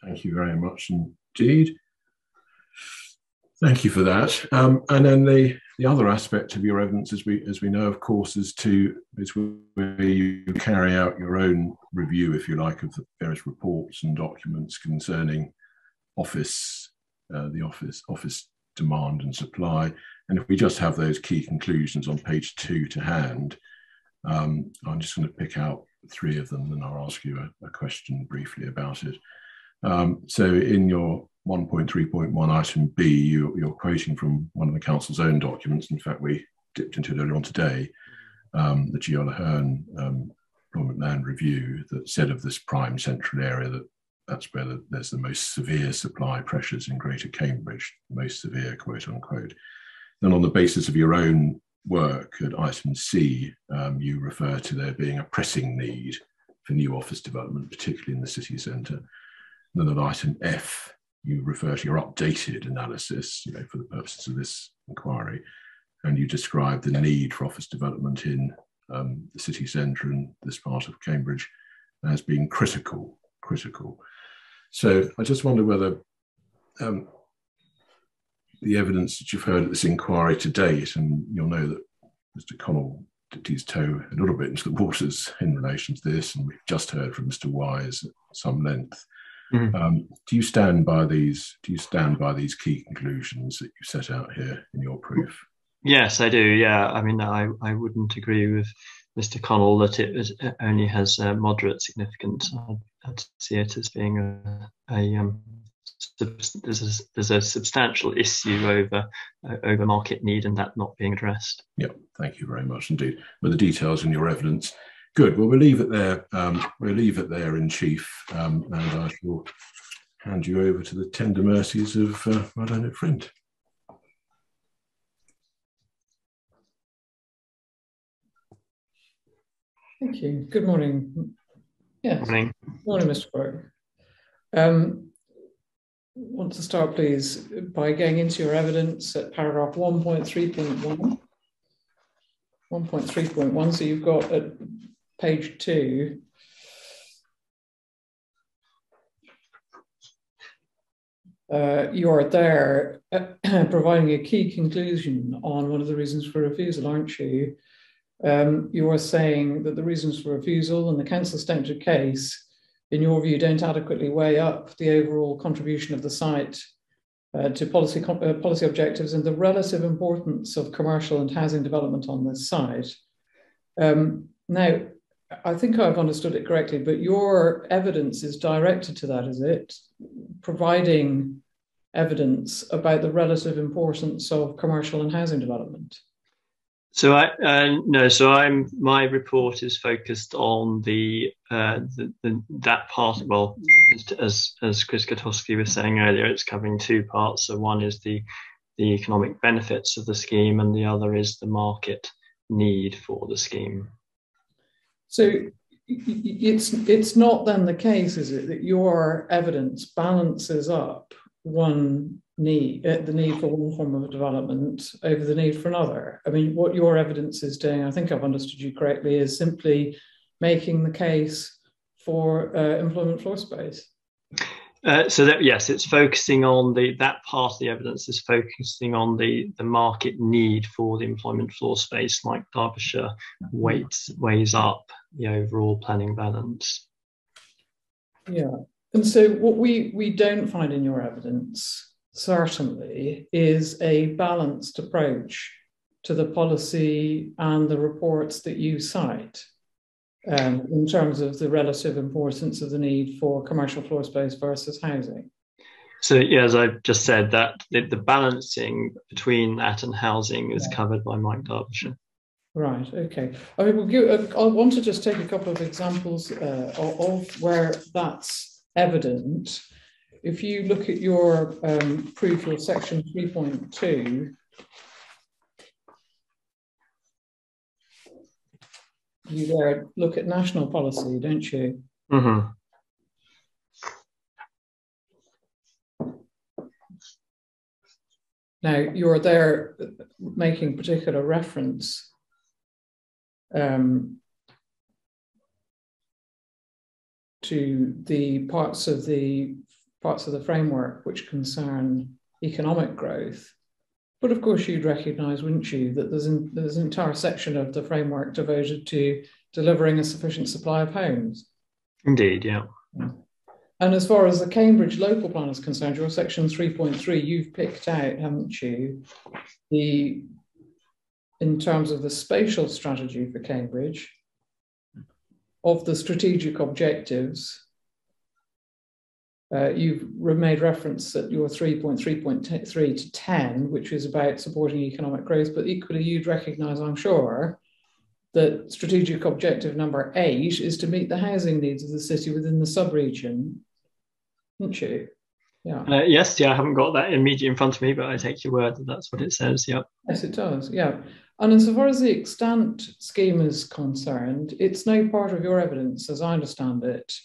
Thank you very much indeed. Thank you for that. And then the other aspect of your evidence, as we know, of course, is where you carry out your own review, if you like, of the various reports and documents concerning office demand and supply. And if we just have those key conclusions on page 2 to hand, I'm just going to pick out 3 of them, and I'll ask you a question briefly about it. So in your 1.3.1 item B, you're quoting from one of the council's own documents. In fact, we dipped into it earlier on today, the G. O'Hearn Employment Land Review, that said of this prime central area that's where there's the most severe supply pressures in Greater Cambridge, most severe, quote unquote. Then on the basis of your own work at item C, you refer to there being a pressing need for new office development, particularly in the city centre. Then at item F, you refer to your updated analysis, for the purposes of this inquiry, and you describe the need for office development in the city centre and this part of Cambridge as being critical. So I just wonder whether the evidence that you've heard at this inquiry to date, and you'll know that Mr. Connell dipped his toe a little bit into the waters in relation to this, and we've just heard from Mr. Wise at some length. Mm-hmm. Do you stand by these key conclusions that you set out here in your proof? Yes, I do. Yeah, I mean, I wouldn't agree with Mr. Connell that it only has moderate significance. I'd see it as being there's a substantial issue over market need, and that not being addressed. Yeah, thank you very much indeed. With the details in your evidence. Good. Well, we'll leave it there. We'll leave it there in chief, and I shall hand you over to the tender mercies of my learned friend. Thank you. Good morning. Yes. Morning. Morning, Mr. Brooke. Want to start, please, by going into your evidence at paragraph 1.3.1. 1.3.1. So you've got at page 2. You are there providing a key conclusion on one of the reasons for refusal, aren't you? You are saying that the reasons for refusal and the council statement of case, in your view, don't adequately weigh up the overall contribution of the site to policy objectives and the relative importance of commercial and housing development on this site. Now, I think I've understood it correctly, but your evidence is directed to that, is it? Providing evidence about the relative importance of commercial and housing development. So my report is focused on that part. Well, as Chris Katowski was saying earlier, it's covering two parts. So one is the economic benefits of the scheme, and the other is the market need for the scheme. So it's not then the case, is it, that your evidence balances up one need, the need for one form of development over the need for another? I mean, what your evidence is doing, I think I've understood you correctly, is simply making the case for employment floor space. Yes, it's focusing on that part of the evidence is focusing on the market need for the employment floor space, like Derbyshire weighs up the overall planning balance. Yeah, and so what we don't find in your evidence, certainly, is a balanced approach to the policy and the reports that you cite. In terms of the relative importance of the need for commercial floor space versus housing. So, yeah, as I've just said, that the balancing between that and housing is covered by Mike Derbyshire. Right, okay. I mean, I want to just take a couple of examples of where that's evident. If you look at your proof, your section 3.2, you there look at national policy, don't you? Mm-hmm. Now, you're there making particular reference to the parts of the framework which concern economic growth. But of course, you'd recognise, wouldn't you, that there's an entire section of the framework devoted to delivering a sufficient supply of homes. Indeed, yeah. And as far as the Cambridge local plan is concerned, your section 3.3, you've picked out, haven't you, in terms of the spatial strategy for Cambridge, of the strategic objectives. You've made reference at your 3.3.3 to 10, which is about supporting economic growth, but equally you'd recognise, I'm sure, that strategic objective number 8 is to meet the housing needs of the city within the sub-region, wouldn't you? Yeah. Yes, yeah, I haven't got that immediately in front of me, but I take your word that that's what it says, yeah. Yes, it does, yeah. And as far as the extant scheme is concerned, it's no part of your evidence, as I understand it,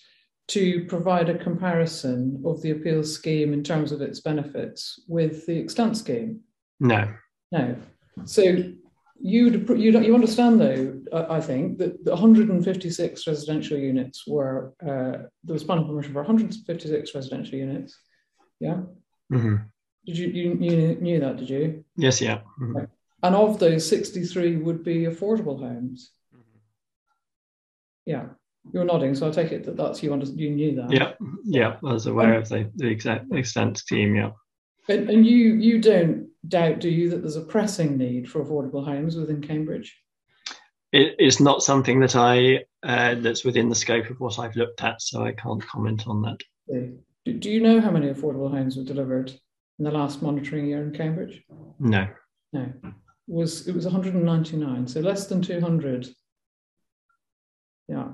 to provide a comparison of the appeals scheme in terms of its benefits with the extant scheme? No. No. So you understand, though, I think, that the 156 residential units were, there was planning permission for 156 residential units, yeah? Mm-hmm. Did you knew that, did you? Yes, yeah. Mm-hmm. Right. And of those, 63 would be affordable homes. Mm-hmm. Yeah. You're nodding, so I take it that that's you knew that. Yeah, I was aware of the extent scheme, yeah. And you don't doubt, do you, that there's a pressing need for affordable homes within Cambridge? It's not something that that's within the scope of what I've looked at, so I can't comment on that. Do you know how many affordable homes were delivered in the last monitoring year in Cambridge? No. No. It was 199, so less than 200. Yeah.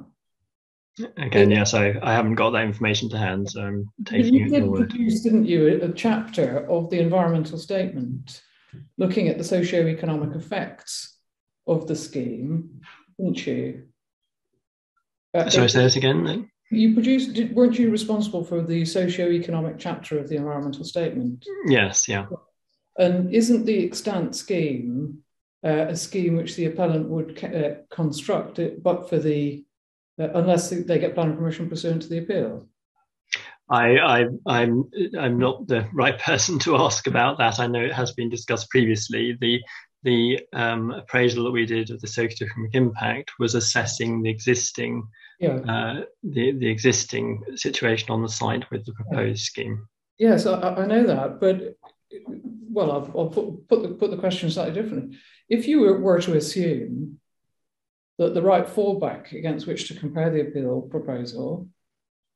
Again, yes, I haven't got that information to hand, so I'm taking it forward. Didn't you, a chapter of the environmental statement looking at the socio-economic effects of the scheme, didn't you? Sorry, say that again then. You weren't you responsible for the socio-economic chapter of the environmental statement? Yes, yeah. And isn't the extant scheme a scheme which the appellant would construct it, but for the unless they get planning permission pursuant to the appeal? I'm not the right person to ask about that. I know it has been discussed previously. The appraisal that we did of the socio-economic impact was assessing the existing the existing situation on the site with the proposed scheme. Yes, I know that, but well, I'll put the question slightly differently. If you were to assume that the right fallback against which to compare the appeal proposal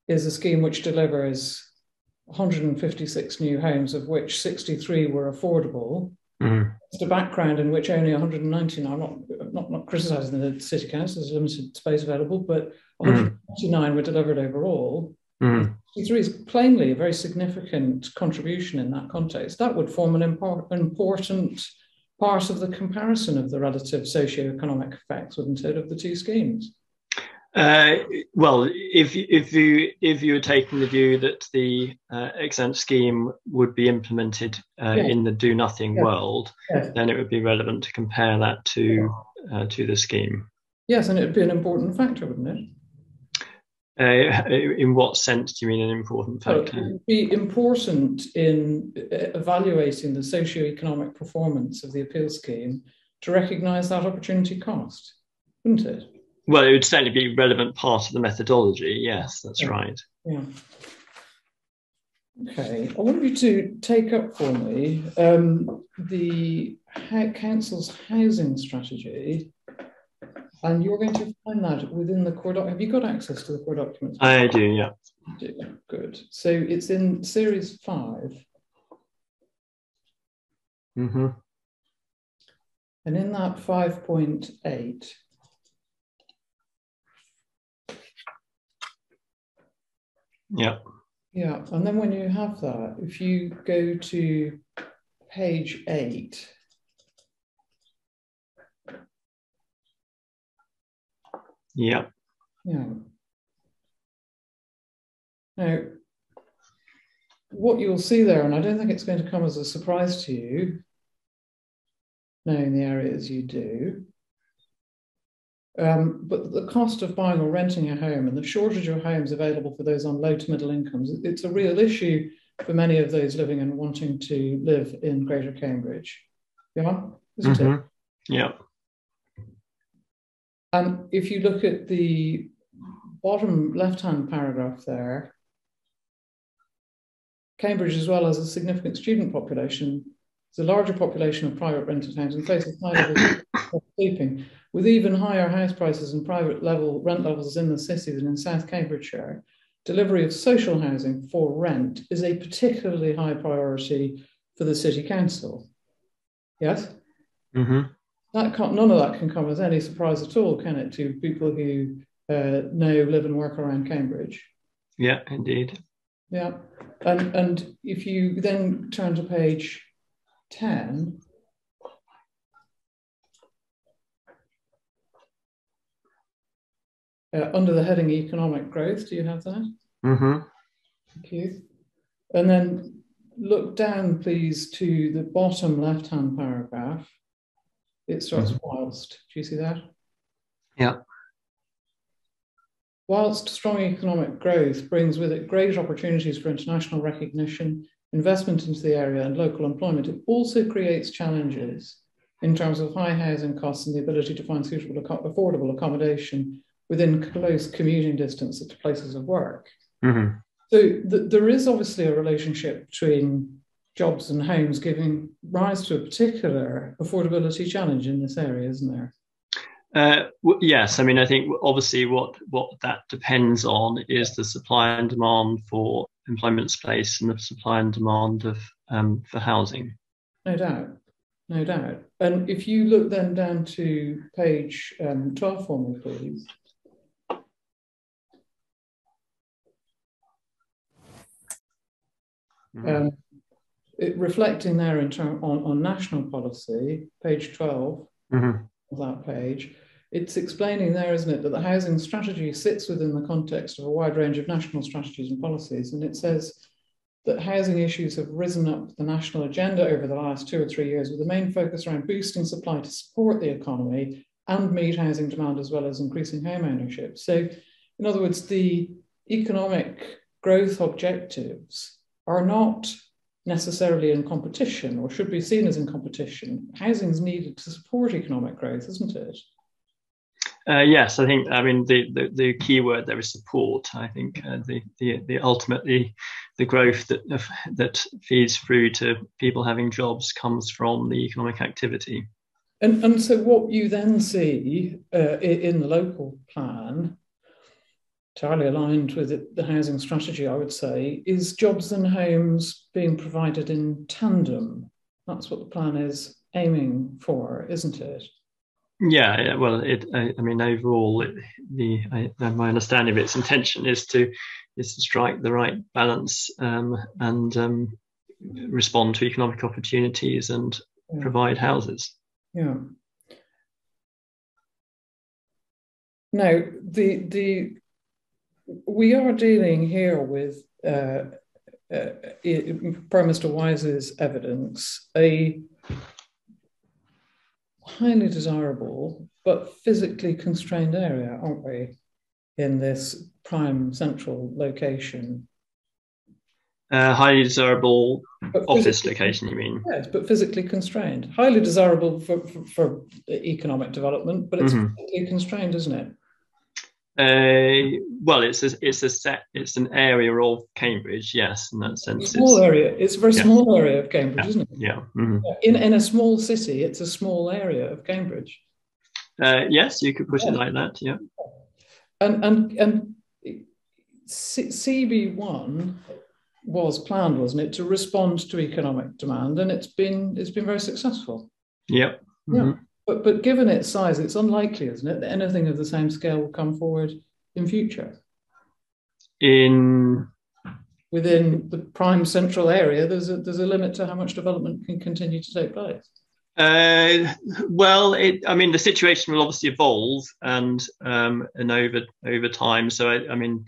is a scheme which delivers 156 new homes, of which 63 were affordable. It's a background in which only 199, I'm not criticising the City Council, there's limited space available, but 199 were delivered overall. 63 is plainly a very significant contribution in that context. That would form an important part of the comparison of the relative socio-economic effects, wouldn't it, of the two schemes? Well, if you're taking the view that the exempt scheme would be implemented in the do nothing world, then it would be relevant to compare that to the scheme. Yes, and it would be an important factor, wouldn't it? In what sense do you mean an important factor? It would be important in evaluating the socio-economic performance of the appeal scheme to recognise that opportunity cost, wouldn't it? Well, it would certainly be a relevant part of the methodology. Yes, that's right. Yeah. Okay, I want you to take up for me the council's housing strategy, and you're going to find that within the core document. Have you got access to the core documents? I do, yeah. You do. Good. So it's in series 5. And in that 5.8, yeah. Yeah, and then when you have that, if you go to page 8, yeah. Yeah. Now, what you'll see there, and I don't think it's going to come as a surprise to you, knowing the areas you do, but the cost of buying or renting a home and the shortage of homes available for those on low to middle incomes, it's a real issue for many of those living and wanting to live in Greater Cambridge. Yeah, isn't it? Yeah. And if you look at the bottom left-hand paragraph there, Cambridge, as well as a significant student population, there's a larger population of private rented homes and faces high levels of sleeping, with even higher house prices and private rent levels in the city than in South Cambridgeshire. Delivery of social housing for rent is a particularly high priority for the City Council. Yes? None of that can come as any surprise at all, can it, to people who know, live and work around Cambridge? Yeah, indeed. Yeah. And if you then turn to page 10, under the heading economic growth, do you have that? Thank you. And then look down, please, to the bottom left-hand paragraph. It starts whilst. Do you see that? Yeah. Whilst strong economic growth brings with it great opportunities for international recognition, investment into the area and local employment, it also creates challenges in terms of high housing costs and the ability to find suitable, affordable accommodation within close commuting distance to places of work. So there is obviously a relationship between jobs and homes giving rise to a particular affordability challenge in this area, isn't there? Yes, I mean, I think obviously what that depends on is the supply and demand for employment space and the supply and demand of for housing. No doubt, no doubt. And if you look then down to page 12 for me, please. Reflecting there on national policy, page 12 of that page, it's explaining there, isn't it, that the housing strategy sits within the context of a wide range of national strategies and policies. And it says that housing issues have risen up the national agenda over the last 2 or 3 years, with the main focus around boosting supply to support the economy and meet housing demand, as well as increasing home ownership. So, in other words, the economic growth objectives are not necessarily in competition, or should be seen as in competition. Housing is needed to support economic growth, isn't it? Yes, I think, I mean, the key word there is support. I think the ultimately the growth that feeds through to people having jobs comes from the economic activity. And so what you then see in the local plan, entirely aligned with the housing strategy, I would say, is jobs and homes being provided in tandem. That's what the plan is aiming for, isn't it? Yeah, well, I mean, overall, my understanding of its intention is to strike the right balance and respond to economic opportunities and provide houses. Yeah. Now, we are dealing here with Prime Minister Wise's evidence, a highly desirable but physically constrained area, aren't we, in this prime central location? Highly desirable office location, you mean? Yes, but physically constrained. Highly desirable for economic development, but it's physically constrained, isn't it? Well, it's an area of Cambridge, yes, in that sense. Small area. It's a very small area of Cambridge, isn't it? Yeah. In a small city, it's a small area of Cambridge. Yes, you could put it like that. Yeah. And CB1 was planned, wasn't it, to respond to economic demand, and it's been very successful. Yep. Yeah. But given its size, it's unlikely, isn't it, that anything of the same scale will come forward in future. Within the prime central area, there's a limit to how much development can continue to take place. Well, I mean, the situation will obviously evolve and over time. So I mean,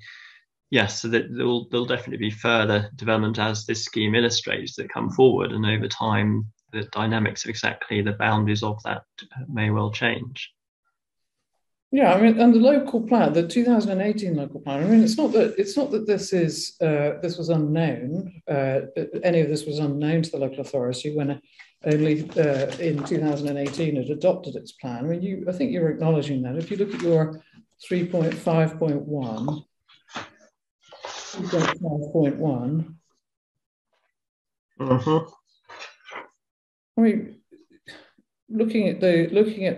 yes, so that there'll definitely be further development as this scheme illustrates that come forward, and over time the dynamics of exactly the boundaries of that may well change. Yeah, I mean, and the local plan, the 2018 local plan, I mean, it's not that this was unknown. Any of this was unknown to the local authority when only in 2018 it adopted its plan. I mean, I think you're acknowledging that. If you look at your 3.5.1, I mean, looking at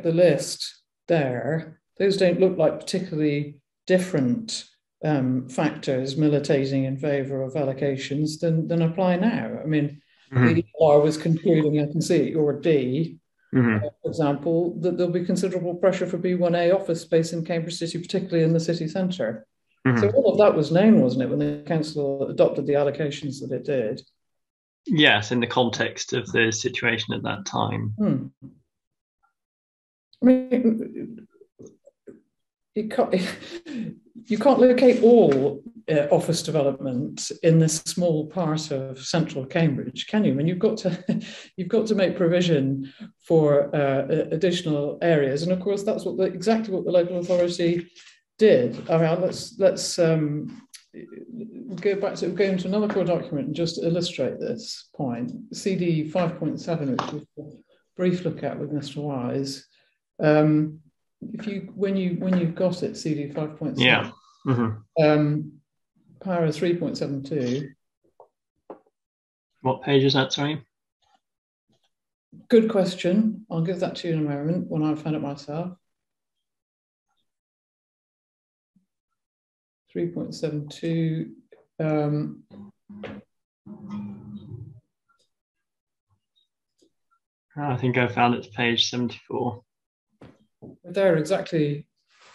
the list there, those don't look like particularly different factors militating in favour of allocations than apply now. I mean, the ELR was concluding, I can see at your D, for example, that there'll be considerable pressure for B1A office space in Cambridge City, particularly in the city centre. So all of that was known, wasn't it, when the council adopted the allocations that it did? Yes, in the context of the situation at that time. I mean, you can't locate all office development in this small part of central Cambridge, can you? I mean, you've got to make provision for additional areas, and of course that's exactly what the local authority did. I mean, let's go into another core document and just illustrate this point. CD 5.7, which we've a brief look at with Mr. Wise. When you've got it, CD 5.7. Yeah. Para 3.72. What page is that, sorry? Good question. I'll give that to you in a moment when I've found it myself. 3.72. I think I found it to page 74. There, exactly,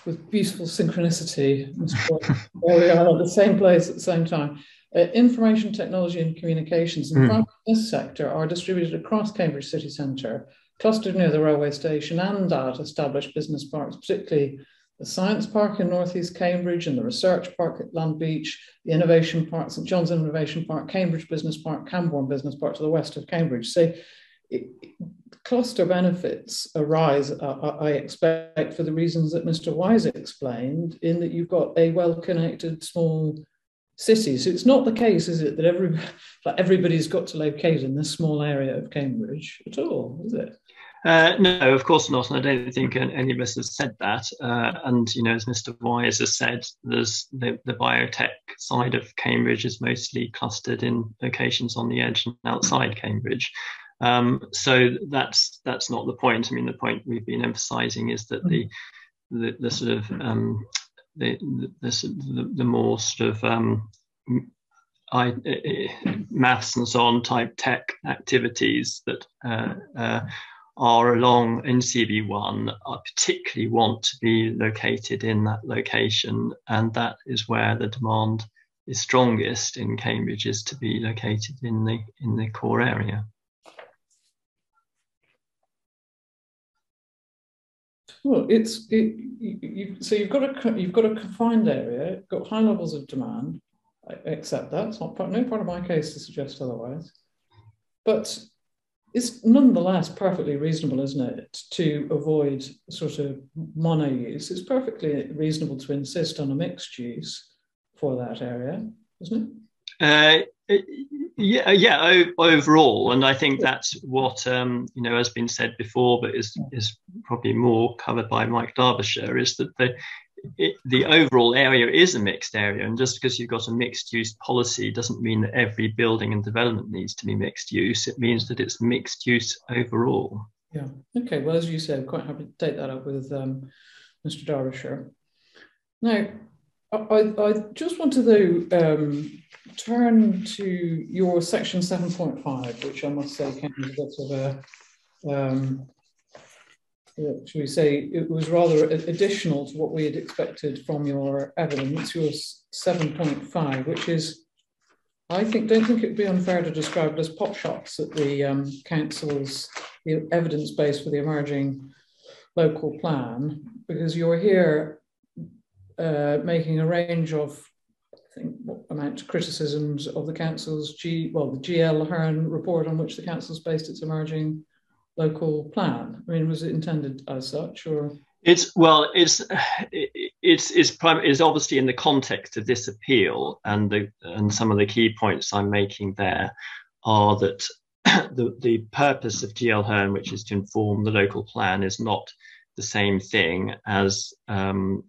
with beautiful synchronicity. There we are at the same place at the same time. Information technology and communications in this sector are distributed across Cambridge City Centre clustered near the railway station and at established business parks, particularly the Science Park in Northeast Cambridge and the Research Park at Land Beach, the Innovation Park, St John's Innovation Park, Cambridge Business Park, Camborne Business Park to the west of Cambridge. So cluster benefits arise, I expect, for the reasons that Mr. Wise explained, in that you've got a well-connected small city. So it's not the case, is it, that everybody's got to locate in this small area of Cambridge at all, is it? No, of course not, and I don't think any of us have said that. And you know, as Mr. Wise has said, there's the biotech side of Cambridge is mostly clustered in locations on the edge and outside Cambridge. So that's not the point. I mean, the point we've been emphasising is that the sort of the more sort of maths and so on type tech activities that are along in CB1 particularly want to be located in that location, and that is where the demand is strongest in Cambridge, is to be located in the core area. Well, so you've got a confined area, got high levels of demand. I accept that. It's no part of my case to suggest otherwise, but it's nonetheless perfectly reasonable, isn't it, to avoid sort of mono use. It's perfectly reasonable to insist on a mixed use for that area, isn't it? Yeah, overall, and I think that's what you know has been said before, but is probably more covered by Mike Derbyshire, is that the overall area is a mixed area, and just because you've got a mixed use policy doesn't mean that every building and development needs to be mixed use. It means that it's mixed use overall. Yeah. Okay. Well, as you said, I'm quite happy to take that up with Mr. Derbyshire. Now, I just wanted to turn to your section 7.5, which I must say came as a bit of a, should we say, it was rather additional to what we had expected from your evidence, your 7.5, which is, don't think it'd be unfair to describe it as pot shots at the council's evidence base for the emerging local plan, because you're here making a range of, I think, what amount to criticisms of the council's the GL Hearn report on which the council's based its emerging local plan. I mean, was it intended as such, or? It's obviously in the context of this appeal, and some of the key points I'm making there are that the purpose of GL Hearn, which is to inform the local plan, is not the same thing as the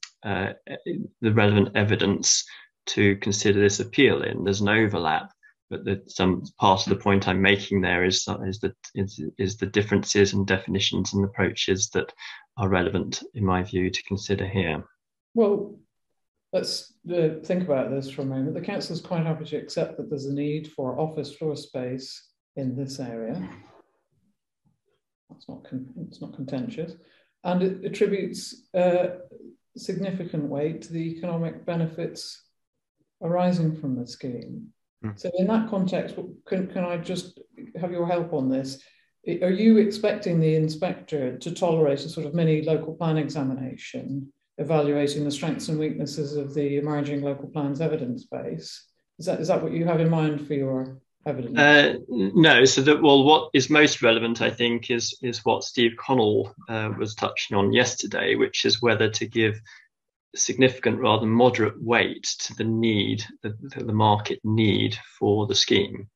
relevant evidence to consider this appeal in. There's an overlap, but some part of the point I'm making there is the differences in definitions and approaches that are relevant, in my view, to consider here. Well, let's think about this for a moment. The council is quite happy to accept that there's a need for office floor space in this area. It's not contentious, and it attributes significant weight to the economic benefits arising from the scheme. So in that context, can I just have your help on this? Are you expecting the inspector to tolerate a sort of mini local plan examination, evaluating the strengths and weaknesses of the emerging local plan's evidence base? Is that what you have in mind for your evidence? No. So what is most relevant, I think, is what Steve Connell was touching on yesterday, which is whether to give significant rather than moderate weight to the need, the market need for the scheme.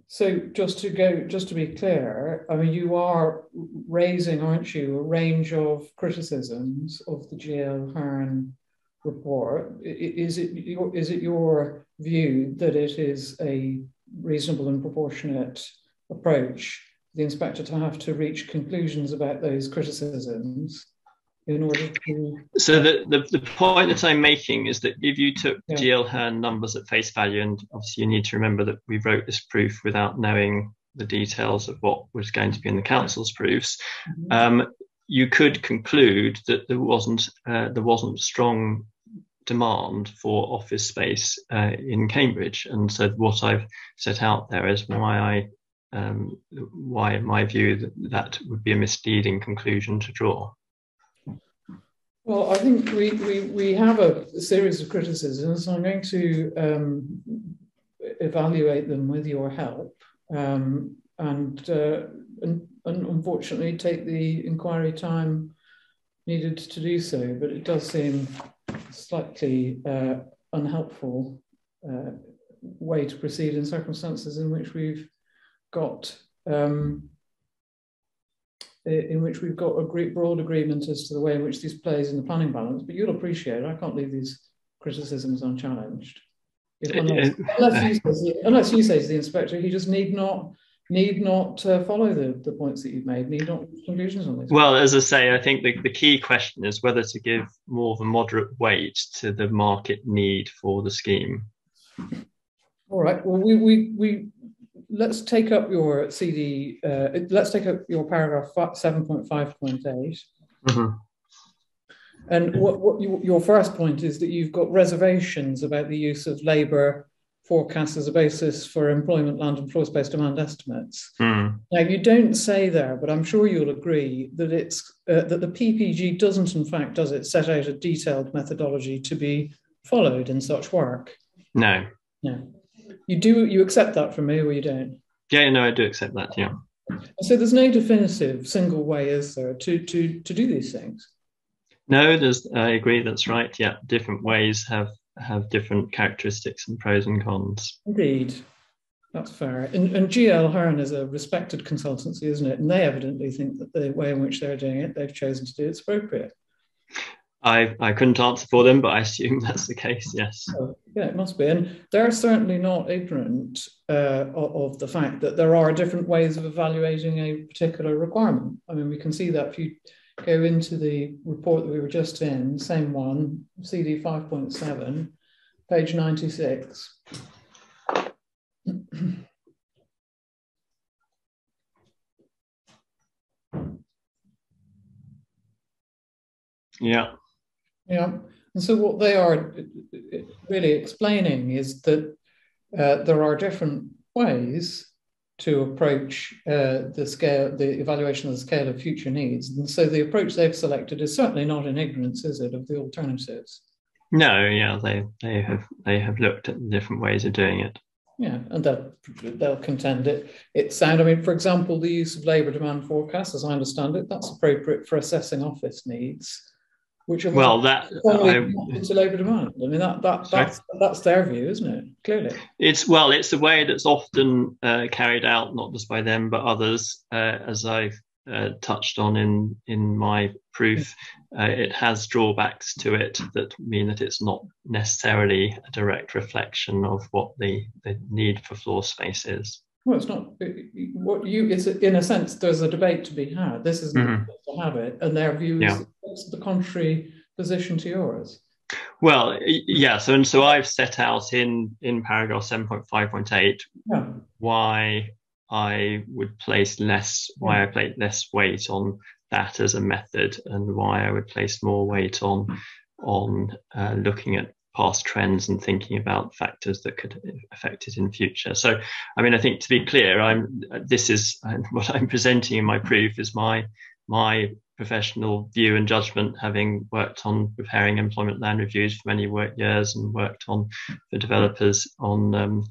So just to be clear, I mean, you are raising, aren't you, a range of criticisms of the GL Hearn report. Is it your view that it is a reasonable and proportionate approach for the inspector to have to reach conclusions about those criticisms in order to... So the point that I'm making is that if you took GL Hearn numbers at face value, and obviously you need to remember that we wrote this proof without knowing the details of what was going to be in the council's proofs, you could conclude that there wasn't strong demand for office space in Cambridge. And so what I've set out there is why in my view that would be a misleading conclusion to draw. Well, I think we have a series of criticisms. I'm going to evaluate them with your help, and unfortunately take the inquiry time needed to do so. But it does seem slightly unhelpful way to proceed in circumstances in which we've got a great broad agreement as to the way in which this plays in the planning balance. But you'll appreciate I can't leave these criticisms unchallenged. Unless you say to the inspector, he just need not follow the points that you've made, need not reach conclusions on this. Well, as I say, I think the key question is whether to give more of a moderate weight to the market need for the scheme. All right. Well, we let's take up your CD. Let's take up your paragraph 7.5.8. Mm-hmm. And your first point is that you've got reservations about the use of labour forecasts as a basis for employment, land and floor space demand estimates. Mm. Now, you don't say there, but I'm sure you'll agree that it's that the PPG doesn't, in fact, does it set out a detailed methodology to be followed in such work? No. No. You accept that from me, or you don't? Yeah, no, I do accept that, yeah. So there's no definitive single way, is there, to do these things? No, I agree, that's right. Yeah, different ways have different characteristics and pros and cons. Indeed, that's fair. And GL Hearn is a respected consultancy, isn't it? And they evidently think that the way in which they're doing it, they've chosen to do it's appropriate. I couldn't answer for them, but I assume that's the case, yes. Oh, yeah, it must be. And they're certainly not ignorant of the fact that there are different ways of evaluating a particular requirement. I mean, we can see that if you go into the report that we were just in, same one, CD 5.7, page 96. Yeah. Yeah. And so what they are really explaining is that there are different ways to approach the evaluation of the scale of future needs. And so the approach they've selected is certainly not in ignorance, is it, of the alternatives? No, yeah, they have looked at the different ways of doing it. Yeah, and they'll contend it's sound. I mean, for example, the use of labour demand forecasts, as I understand it, that's appropriate for assessing office needs, which are to labour demand. I mean, that's their view, isn't it? Clearly, it's a way that's often carried out, not just by them but others, as I've touched on in my proof. It has drawbacks to it that mean that it's not necessarily a direct reflection of what the need for floor space is. Well, it's not. It's in a sense, there's a debate to be had. This isn't to have it, and their view is the contrary position to yours. Well, yeah. So I've set out in paragraph 7.5.8 why I would place less weight on that as a method, and why I would place more weight on looking at past trends and thinking about factors that could affect it in future. So, I mean, I think to be clear, what I'm presenting in my proof is my professional view and judgment, having worked on preparing employment land reviews for many years and worked on for developers on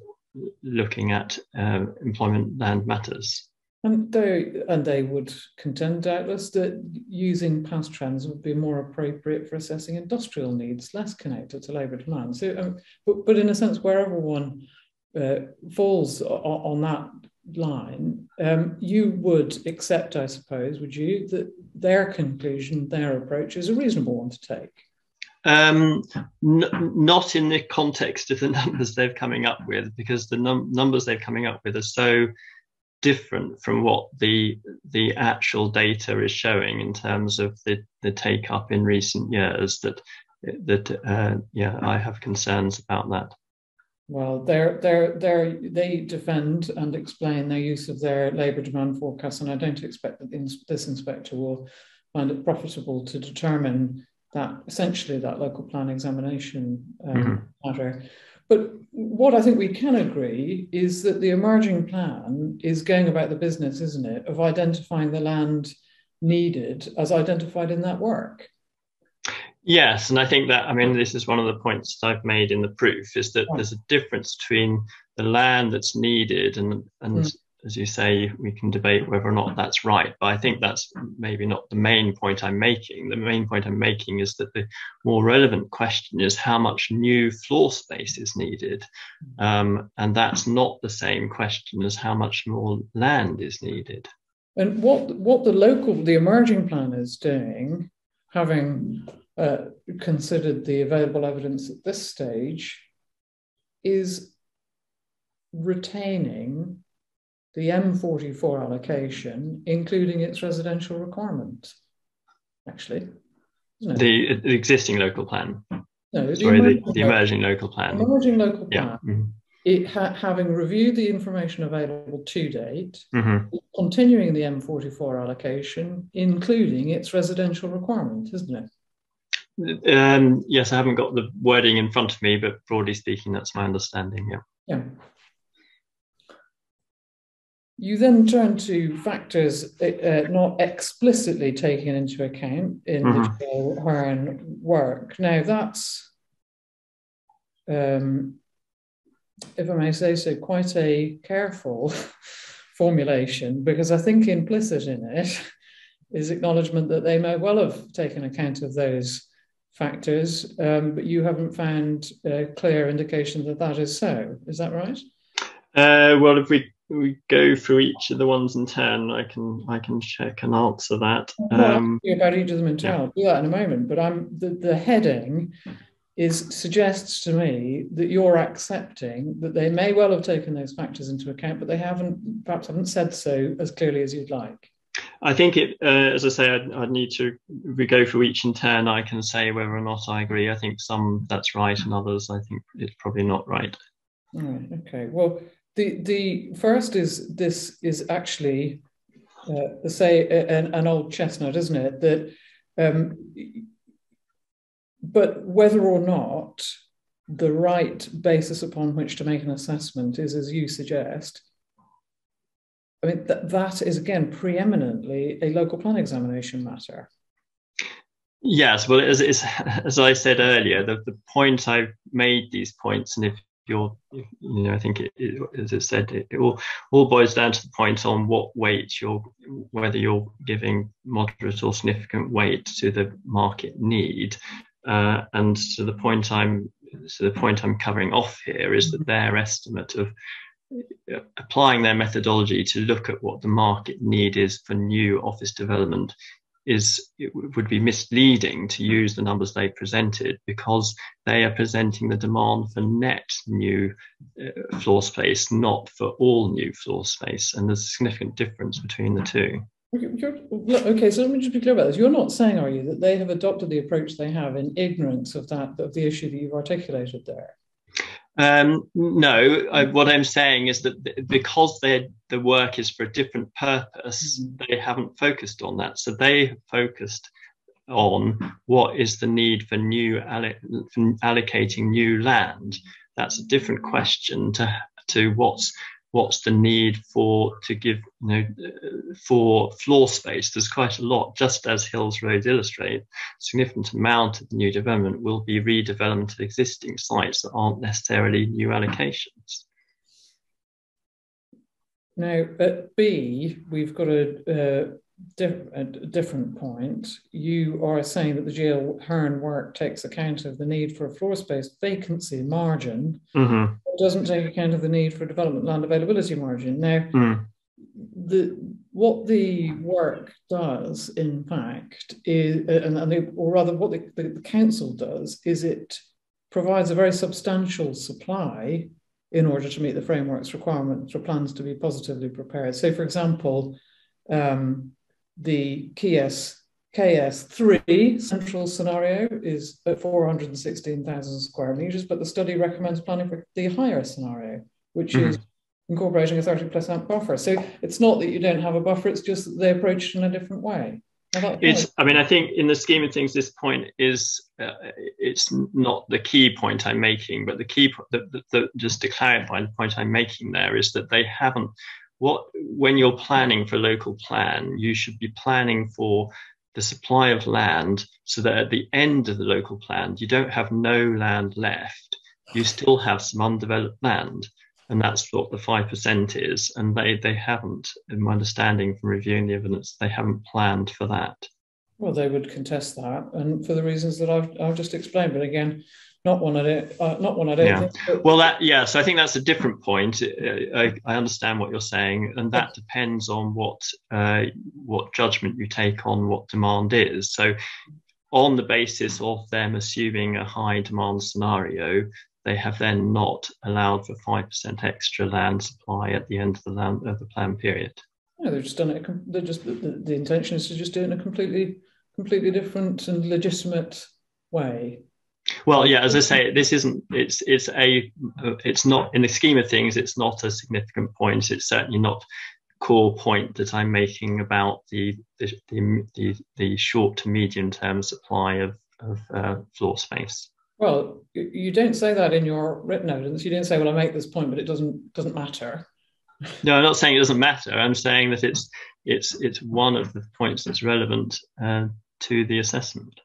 looking at employment land matters. And they would contend, doubtless, that using past trends would be more appropriate for assessing industrial needs, less connected to labour demand. So, but in a sense, wherever one falls on that line, you would accept, I suppose, would you, that their conclusion, their approach is a reasonable one to take? Not in the context of the numbers they're coming up with, because the numbers they're coming up with are so different from what the actual data is showing in terms of the take up in recent years that I have concerns about that. Well, they defend and explain their use of their labour demand forecast, and I don't expect that this inspector will find it profitable to determine essentially that local plan examination matter. But what I think we can agree is that the emerging plan is going about the business, isn't it, of identifying the land needed as identified in that work. Yes, and I think that, I mean, this is one of the points that I've made in the proof, is that there's a difference between the land that's needed and as you say, we can debate whether or not that's right, but I think that's maybe not the main point I'm making. The main point I'm making is that the more relevant question is how much new floor space is needed, and that's not the same question as how much more land is needed. And what the emerging plan is doing, having considered the available evidence at this stage, is retaining the M44 allocation, including its residential requirement, actually. Isn't it? The existing local plan. No, the emerging local plan. Emerging local plan. Yeah. Having reviewed the information available to date, continuing the M44 allocation, including its residential requirement, isn't it? Yes, I haven't got the wording in front of me, but broadly speaking, that's my understanding. Yeah. You then turn to factors not explicitly taken into account in the Gill-Hearn work. Now, that's, if I may say so, quite a careful formulation, because I think implicit in it is acknowledgement that they may well have taken account of those factors, but you haven't found a clear indication that that is so. Is that right? Well, if we go through each of the ones in turn, I can check and answer that. About each of them in turn. I'll do that in a moment. But the heading suggests to me that you're accepting that they may well have taken those factors into account, but they perhaps haven't said so as clearly as you'd like. I think as I say, I'd need to, if we go through each in turn, I can say whether or not I agree. I think some that's right, and others I think it's probably not right. All right. Okay. Well, the first is actually an old chestnut, isn't it? That but whether or not the right basis upon which to make an assessment is, as you suggest, I mean, that is, again, preeminently a local plan examination matter. Yes, well, as I said earlier, the point I've made these points, and if I think as it said, it all boils down to the point on what weight whether you're giving moderate or significant weight to the market need, and so the point I'm covering off here is that their estimate of applying their methodology to look at what the market need is for new office development it would be misleading to use the numbers they presented, because they are presenting the demand for net new floor space, not for all new floor space, and there's a significant difference between the two. Okay, so let me just be clear about this. You're not saying, are you, that they have adopted the approach they have in ignorance of the issue that you've articulated there? No, what I'm saying is that because the work is for a different purpose, they haven't focused on that. So they have focused on what is the need for allocating new land. That's a different question to what's the need for floor space. There's quite a lot, just as Hills Road illustrate, significant amount of the new development will be redevelopment of existing sites that aren't necessarily new allocations. Now at B, we've got a different point. You are saying that the Gill-Hearn work takes account of the need for a floor space vacancy margin. It doesn't take account of the need for development land availability margin. Now, what the work does, in fact, is, or rather what the council does, is it provides a very substantial supply in order to meet the framework's requirement for plans to be positively prepared. So, for example, the KS3 central scenario is at 416,000 square meters, but the study recommends planning for the higher scenario, which is incorporating a 30% buffer. So it's not that you don't have a buffer, it's just that they approach it in a different way. I mean, I think in the scheme of things, this point is, it's not the key point I'm making, but the key, just to clarify, the point I'm making there is that they haven't, when you're planning for a local plan, you should be planning for the supply of land so that at the end of the local plan, you don't have no land left. You still have some undeveloped land. And that's what the 5% is. And they haven't, in my understanding from reviewing the evidence, they haven't planned for that. Well, they would contest that, and for the reasons that I've just explained. But again, not one I don't think. But... Well, so I think that's a different point. I understand what you're saying, and that depends on what judgment you take on what demand is. So, on the basis of them assuming a high demand scenario, they have then not allowed for 5% extra land supply at the end of the plan period. No, they've just done it. They're just the intention is to just do it in a completely different and legitimate way. Well, yeah, as I say, this isn't. It's not in the scheme of things. It's not a significant point. It's certainly not a core point that I'm making about the short to medium term supply of floor space. Well, you don't say that in your written evidence. You didn't say, "Well, I make this point, but it doesn't matter." No, I'm not saying it doesn't matter. I'm saying that it's one of the points that's relevant to the assessment.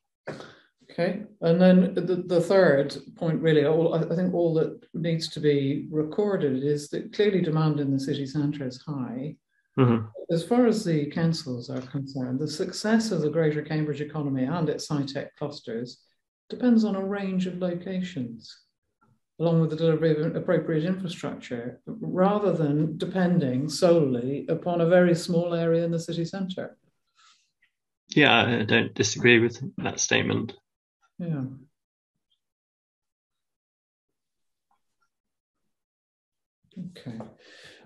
Okay, and then the third point, really, I think all that needs to be recorded is that clearly demand in the city centre is high. Mm-hmm. As far as the councils are concerned, the success of the Greater Cambridge economy and its high-tech clusters depends on a range of locations, along with the delivery of appropriate infrastructure, rather than depending solely upon a very small area in the city centre. Yeah, I don't disagree with that statement. Yeah. Okay.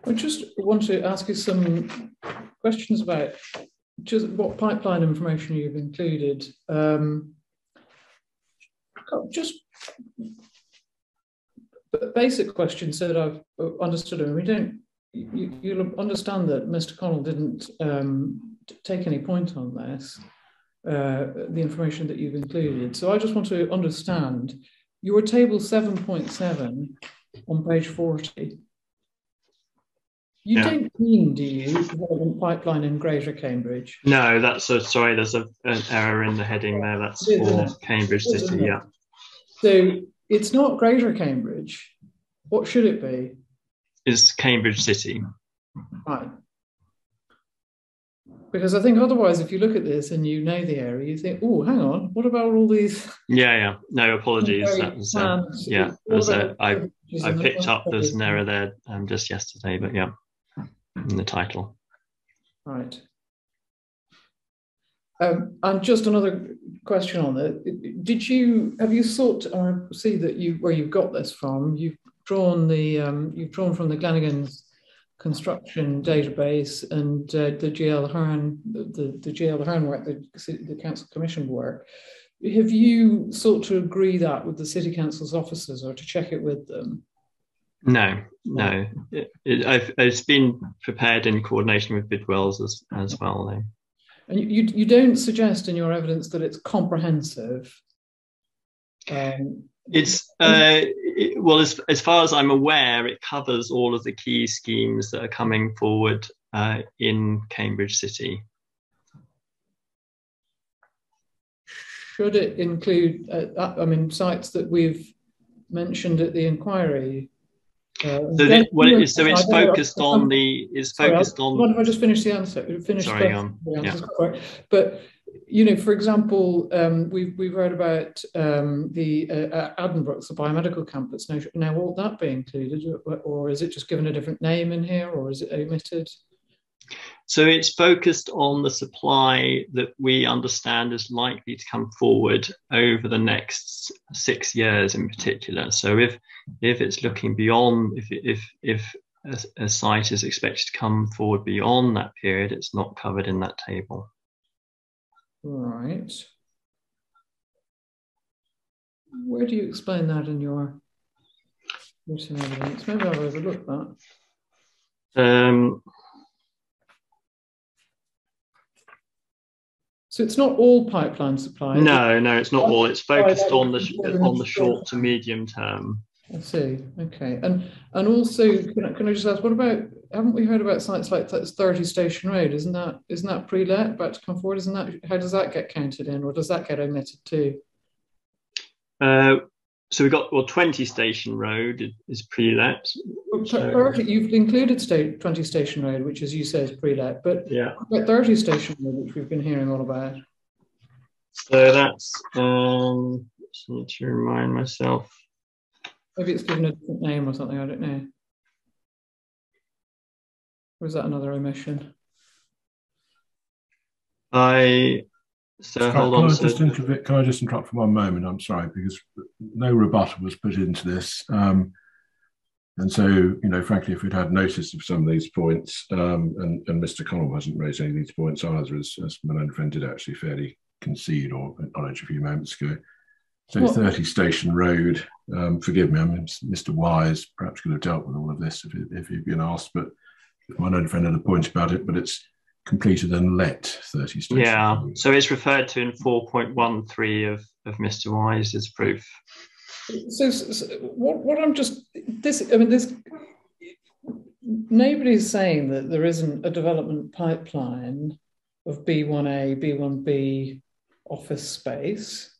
I just want to ask you some questions about just what pipeline information you've included. Just basic questions so that I've understood them. You'll understand that Mr. Connell didn't take any point on this, the information that you've included. So I just want to understand your table 7.7 on page 40. You don't mean, do you, development pipeline in Greater Cambridge? No, sorry, there's an error in the heading there. That's for Cambridge City, yeah. So it's not Greater Cambridge. What should it be? It's Cambridge City. Right. Because I think otherwise, if you look at this and you know the area, you think, oh, hang on, what about all these? Yeah. No, apologies. That was, I picked up there's an error there just yesterday, but yeah, in the title. Right. And just another question on that. Have you thought, or see that where you've got this from? You've drawn from the Glenigan's construction database and the GL Hearn, the GL Hearn work, the council commission work. Have you sought to agree that with the city council's officers or to check it with them? No. It's been prepared in coordination with Bidwell's as well. Though. And you don't suggest in your evidence that it's comprehensive. It's well, as far as I'm aware, it covers all of the key schemes that are coming forward in Cambridge City. Should it include, sites that we've mentioned at the inquiry? It's focused on the. What if I just finish the answer? Sorry, yeah. But for example, we've heard about the Addenbrooke, the biomedical campus. Now, will that be included, or is it just given a different name in here, or is it omitted? So it's focused on the supply that we understand is likely to come forward over the next 6 years in particular. So if it's looking beyond, if a site is expected to come forward beyond that period, it's not covered in that table. Right. Where do you explain that in your written evidence? Maybe I've overlooked that. So it's not all pipeline supply. No, it's not all. It's focused on the short to medium term. I see. Okay, and also can I just ask, what about, haven't we heard about sites like 30 Station Road? Isn't that pre-let, about to come forward? Isn't that, how does that get counted in, or does that get omitted too? So we've got, 20 Station Road is pre-let. So, you've included 20 Station Road, which, as you say, is pre-let, but yeah, 30 Station Road, which we've been hearing all about. So that's, just need to remind myself. Maybe it's given a different name or something, I don't know. Or is that another omission? Hold on. Can I just interrupt for one moment? I'm sorry, because no rebuttal was put into this. And so, frankly, if we'd had notice of some of these points, and Mr. Connell hasn't raised any of these points either, as my own friend did actually fairly concede or acknowledge a few moments ago. So 30 Station Road, forgive me, Mr. Wise perhaps could have dealt with all of this if he'd been asked, but my own friend had a point about it, but it's completed and let 30 Station Road. So it's referred to in 4.13 of Mr. Wise's proof. So what I'm just, nobody's saying that there isn't a development pipeline of B1A, B1B office space.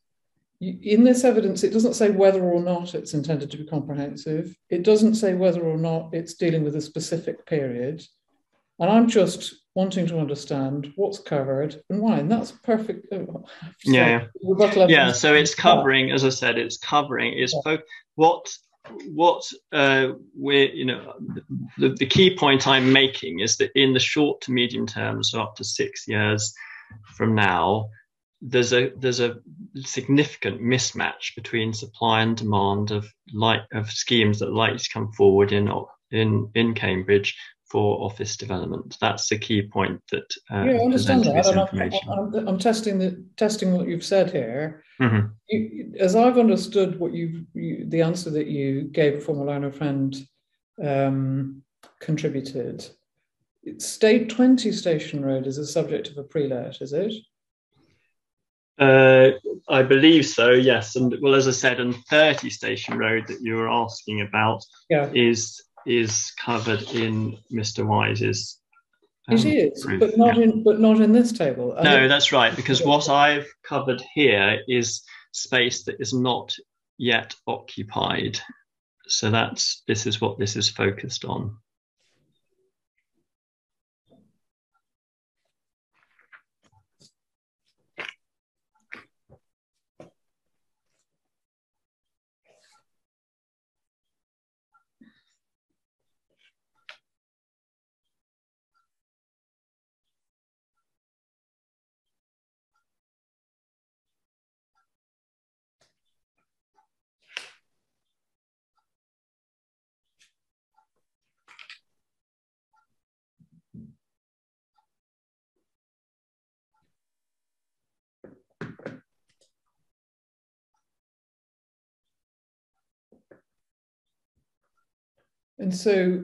In this evidence, it doesn't say whether or not it's intended to be comprehensive. It doesn't say whether or not it's dealing with a specific period. And I'm just wanting to understand what's covered and why. And that's perfect. So it's covering, as I said, the key point I'm making is that in the short to medium term, so up to 6 years from now, there's a significant mismatch between supply and demand of schemes that are likely to come forward in Cambridge for office development. That's the key point that I understand that. I'm testing what you've said here. Mm-hmm. As I've understood what the answer that you gave before my learner friend contributed, 20 Station Road is a subject of a pre-let, is it? I believe so, yes. And well, as I said, and 30 Station Road that you were asking about is covered in Mr. Wise's. It is, proof. but not in this table. No, that's right, because what I've covered here is space that is not yet occupied. So this is what this is focused on. And so,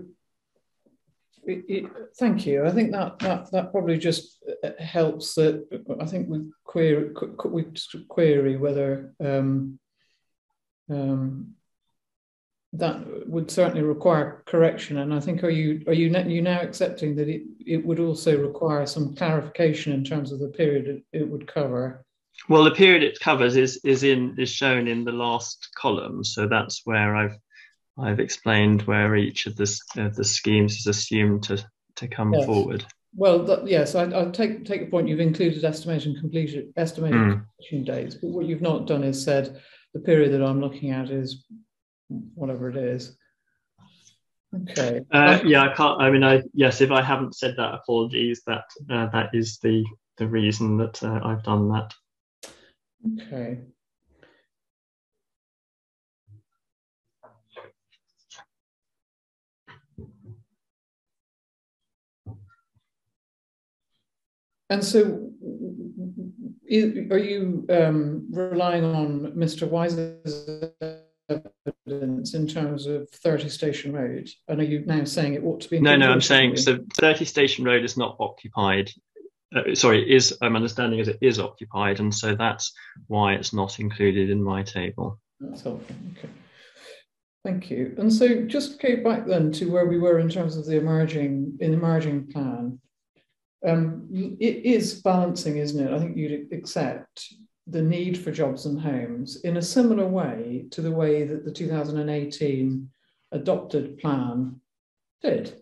thank you. I think that probably just helps. That I think we query whether that would certainly require correction. And I think are you now accepting that it would also require some clarification in terms of the period it would cover? Well, the period it covers is shown in the last column. So that's where I've explained where each of the schemes is assumed to come forward. Well, yes, I take the point. You've included estimated completion dates, but what you've not done is said the period that I'm looking at is whatever it is. Okay. I can't. Yes, if I haven't said that, apologies. That is the reason that I've done that. Okay. And so, are you relying on Mr. Wise's evidence in terms of 30 Station Road? And are you now saying it ought to be? No, I'm saying so 30 Station Road is not occupied I'm understanding is it is occupied, and so that's why it's not included in my table. That's helpful. Okay. Thank you. And so just go back then to where we were in terms of the emerging plan. It is balancing, isn't it? I think you'd accept the need for jobs and homes in a similar way to the way that the 2018 adopted plan did.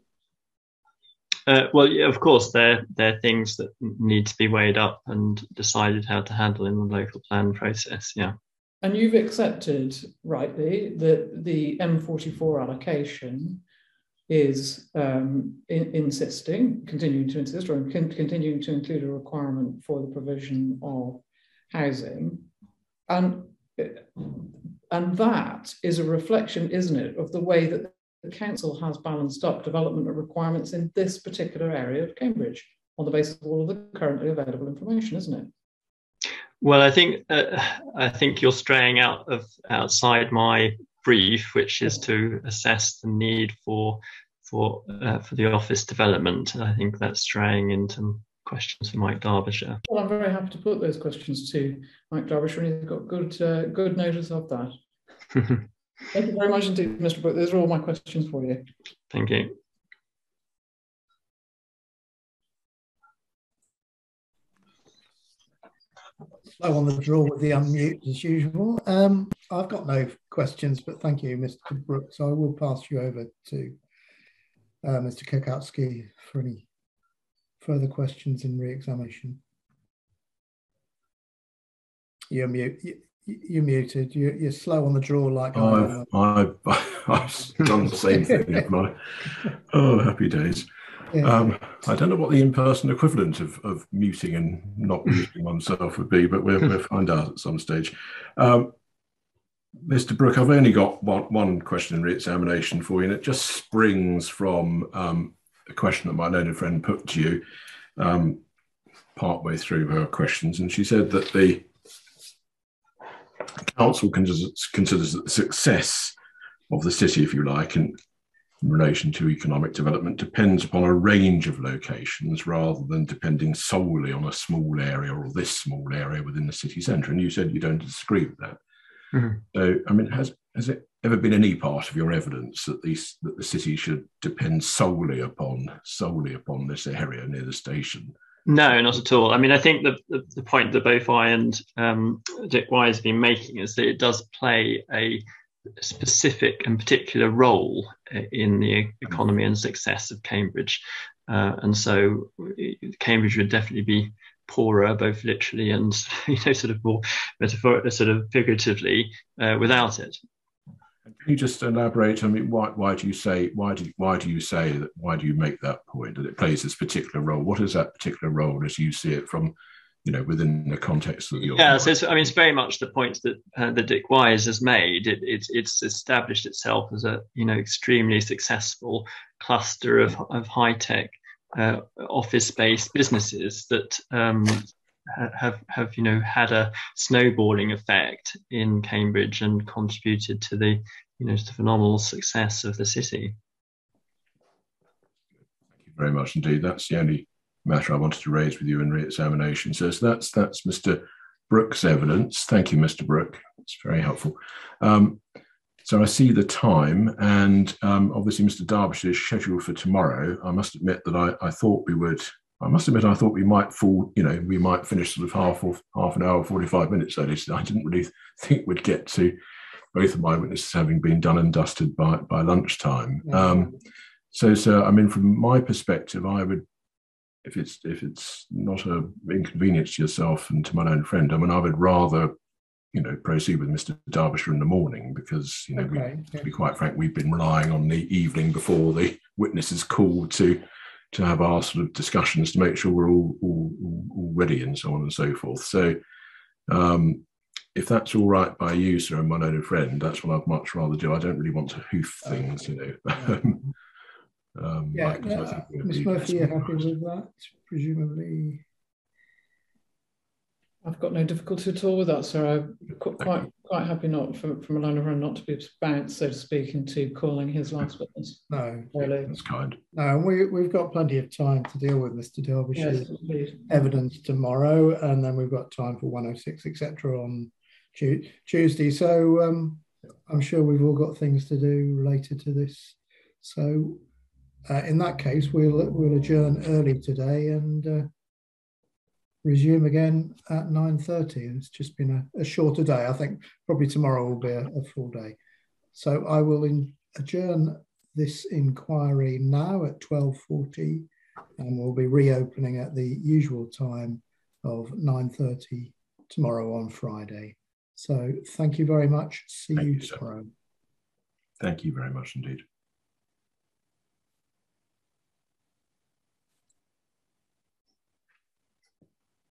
Well, yeah, of course, there are things that need to be weighed up and decided how to handle in the local plan process. Yeah. And you've accepted, rightly, that the M44 allocation is continuing to insist, or continuing to include a requirement for the provision of housing. And that is a reflection, isn't it, of the way that the council has balanced up development requirements in this particular area of Cambridge on the basis of all of the currently available information, isn't it? Well, I think you're straying outside my brief, which is to assess the need for the office development. And I think that's straying into questions for Mike Derbyshire. Well, I'm very happy to put those questions to Mike Derbyshire, and he's got good notice of that. Thank you very much indeed, Mr. Brooke. Those are all my questions for you. Thank you. Slow on the draw with the unmute as usual. I've got no questions, but thank you, Mr. Brooke. So I will pass you over to Mr. Kukowski for any further questions in re-examination. You're muted. You're slow on the draw like I've done the same thing, haven't I? Oh, happy days. Yeah. I don't know what the in-person equivalent of muting and not muting oneself would be, but we'll find out at some stage. Mr. Brooke, I've only got one question in re-examination for you, and it just springs from a question that my learned friend put to you partway through her questions, and she said that the council considers that the success of the city, if you like, in relation to economic development depends upon a range of locations rather than depending solely on a small area or this small area within the city centre. And you said you don't disagree with that. Mm-hmm. So, I mean, has it ever been any part of your evidence that the city should depend solely upon this area near the station? No, not at all. I mean, I think the point that both I and Dick Wise have been making is that it does play a specific and particular role in the economy and success of Cambridge. And so Cambridge would definitely be poorer, both literally and sort of more sort of figuratively, without it. Can you just elaborate? I mean, why do you make that point that it plays this particular role? What is that particular role as you see it from, within the context of your? Yeah, so it's very much the point that Dick Wise has made. It's established itself as a extremely successful cluster of high tech office-based businesses that have had a snowballing effect in Cambridge and contributed to the phenomenal success of the city. Thank you very much indeed. That's the only matter I wanted to raise with you in re-examination. So that's Mr. Brooke's evidence. Thank you, Mr. Brooke. It's very helpful. So I see the time, and obviously Mr. Derbyshire is scheduled for tomorrow. I must admit that I thought we would. I must admit I thought we might we might finish sort of half an hour, 45 minutes early. So I didn't really think we'd get to both of my witnesses having been done and dusted by lunchtime. Yeah. So I mean, from my perspective, I would, if it's not an inconvenience to yourself and to my own friend, I mean, I would rather proceed with Mr. Derbyshire in the morning because to be quite frank, we've been relying on the evening before the witnesses called to have our sort of discussions to make sure we're all ready and so on and so forth. So if that's all right by you, sir, and my learned friend, that's what I'd much rather do. I don't really want to hoof things, Ms. Murphy, you're happy with that, presumably? I've got no difficulty at all with that, sir. I'm quite happy not from a landowner not to be bounced, so to speak, into calling his last witness. No, really. That's kind. No, and we've got plenty of time to deal with Mr. Derbyshire's Yes, evidence tomorrow, and then we've got time for 106, etc. on Tuesday. So I'm sure we've all got things to do related to this. So in that case, we'll adjourn early today and resume again at 9:30. It's just been a shorter day. I think probably tomorrow will be a full day. So I will adjourn this inquiry now at 12:40, and we'll be reopening at the usual time of 9:30 tomorrow on Friday. So thank you very much. See you tomorrow. Thank you very much indeed.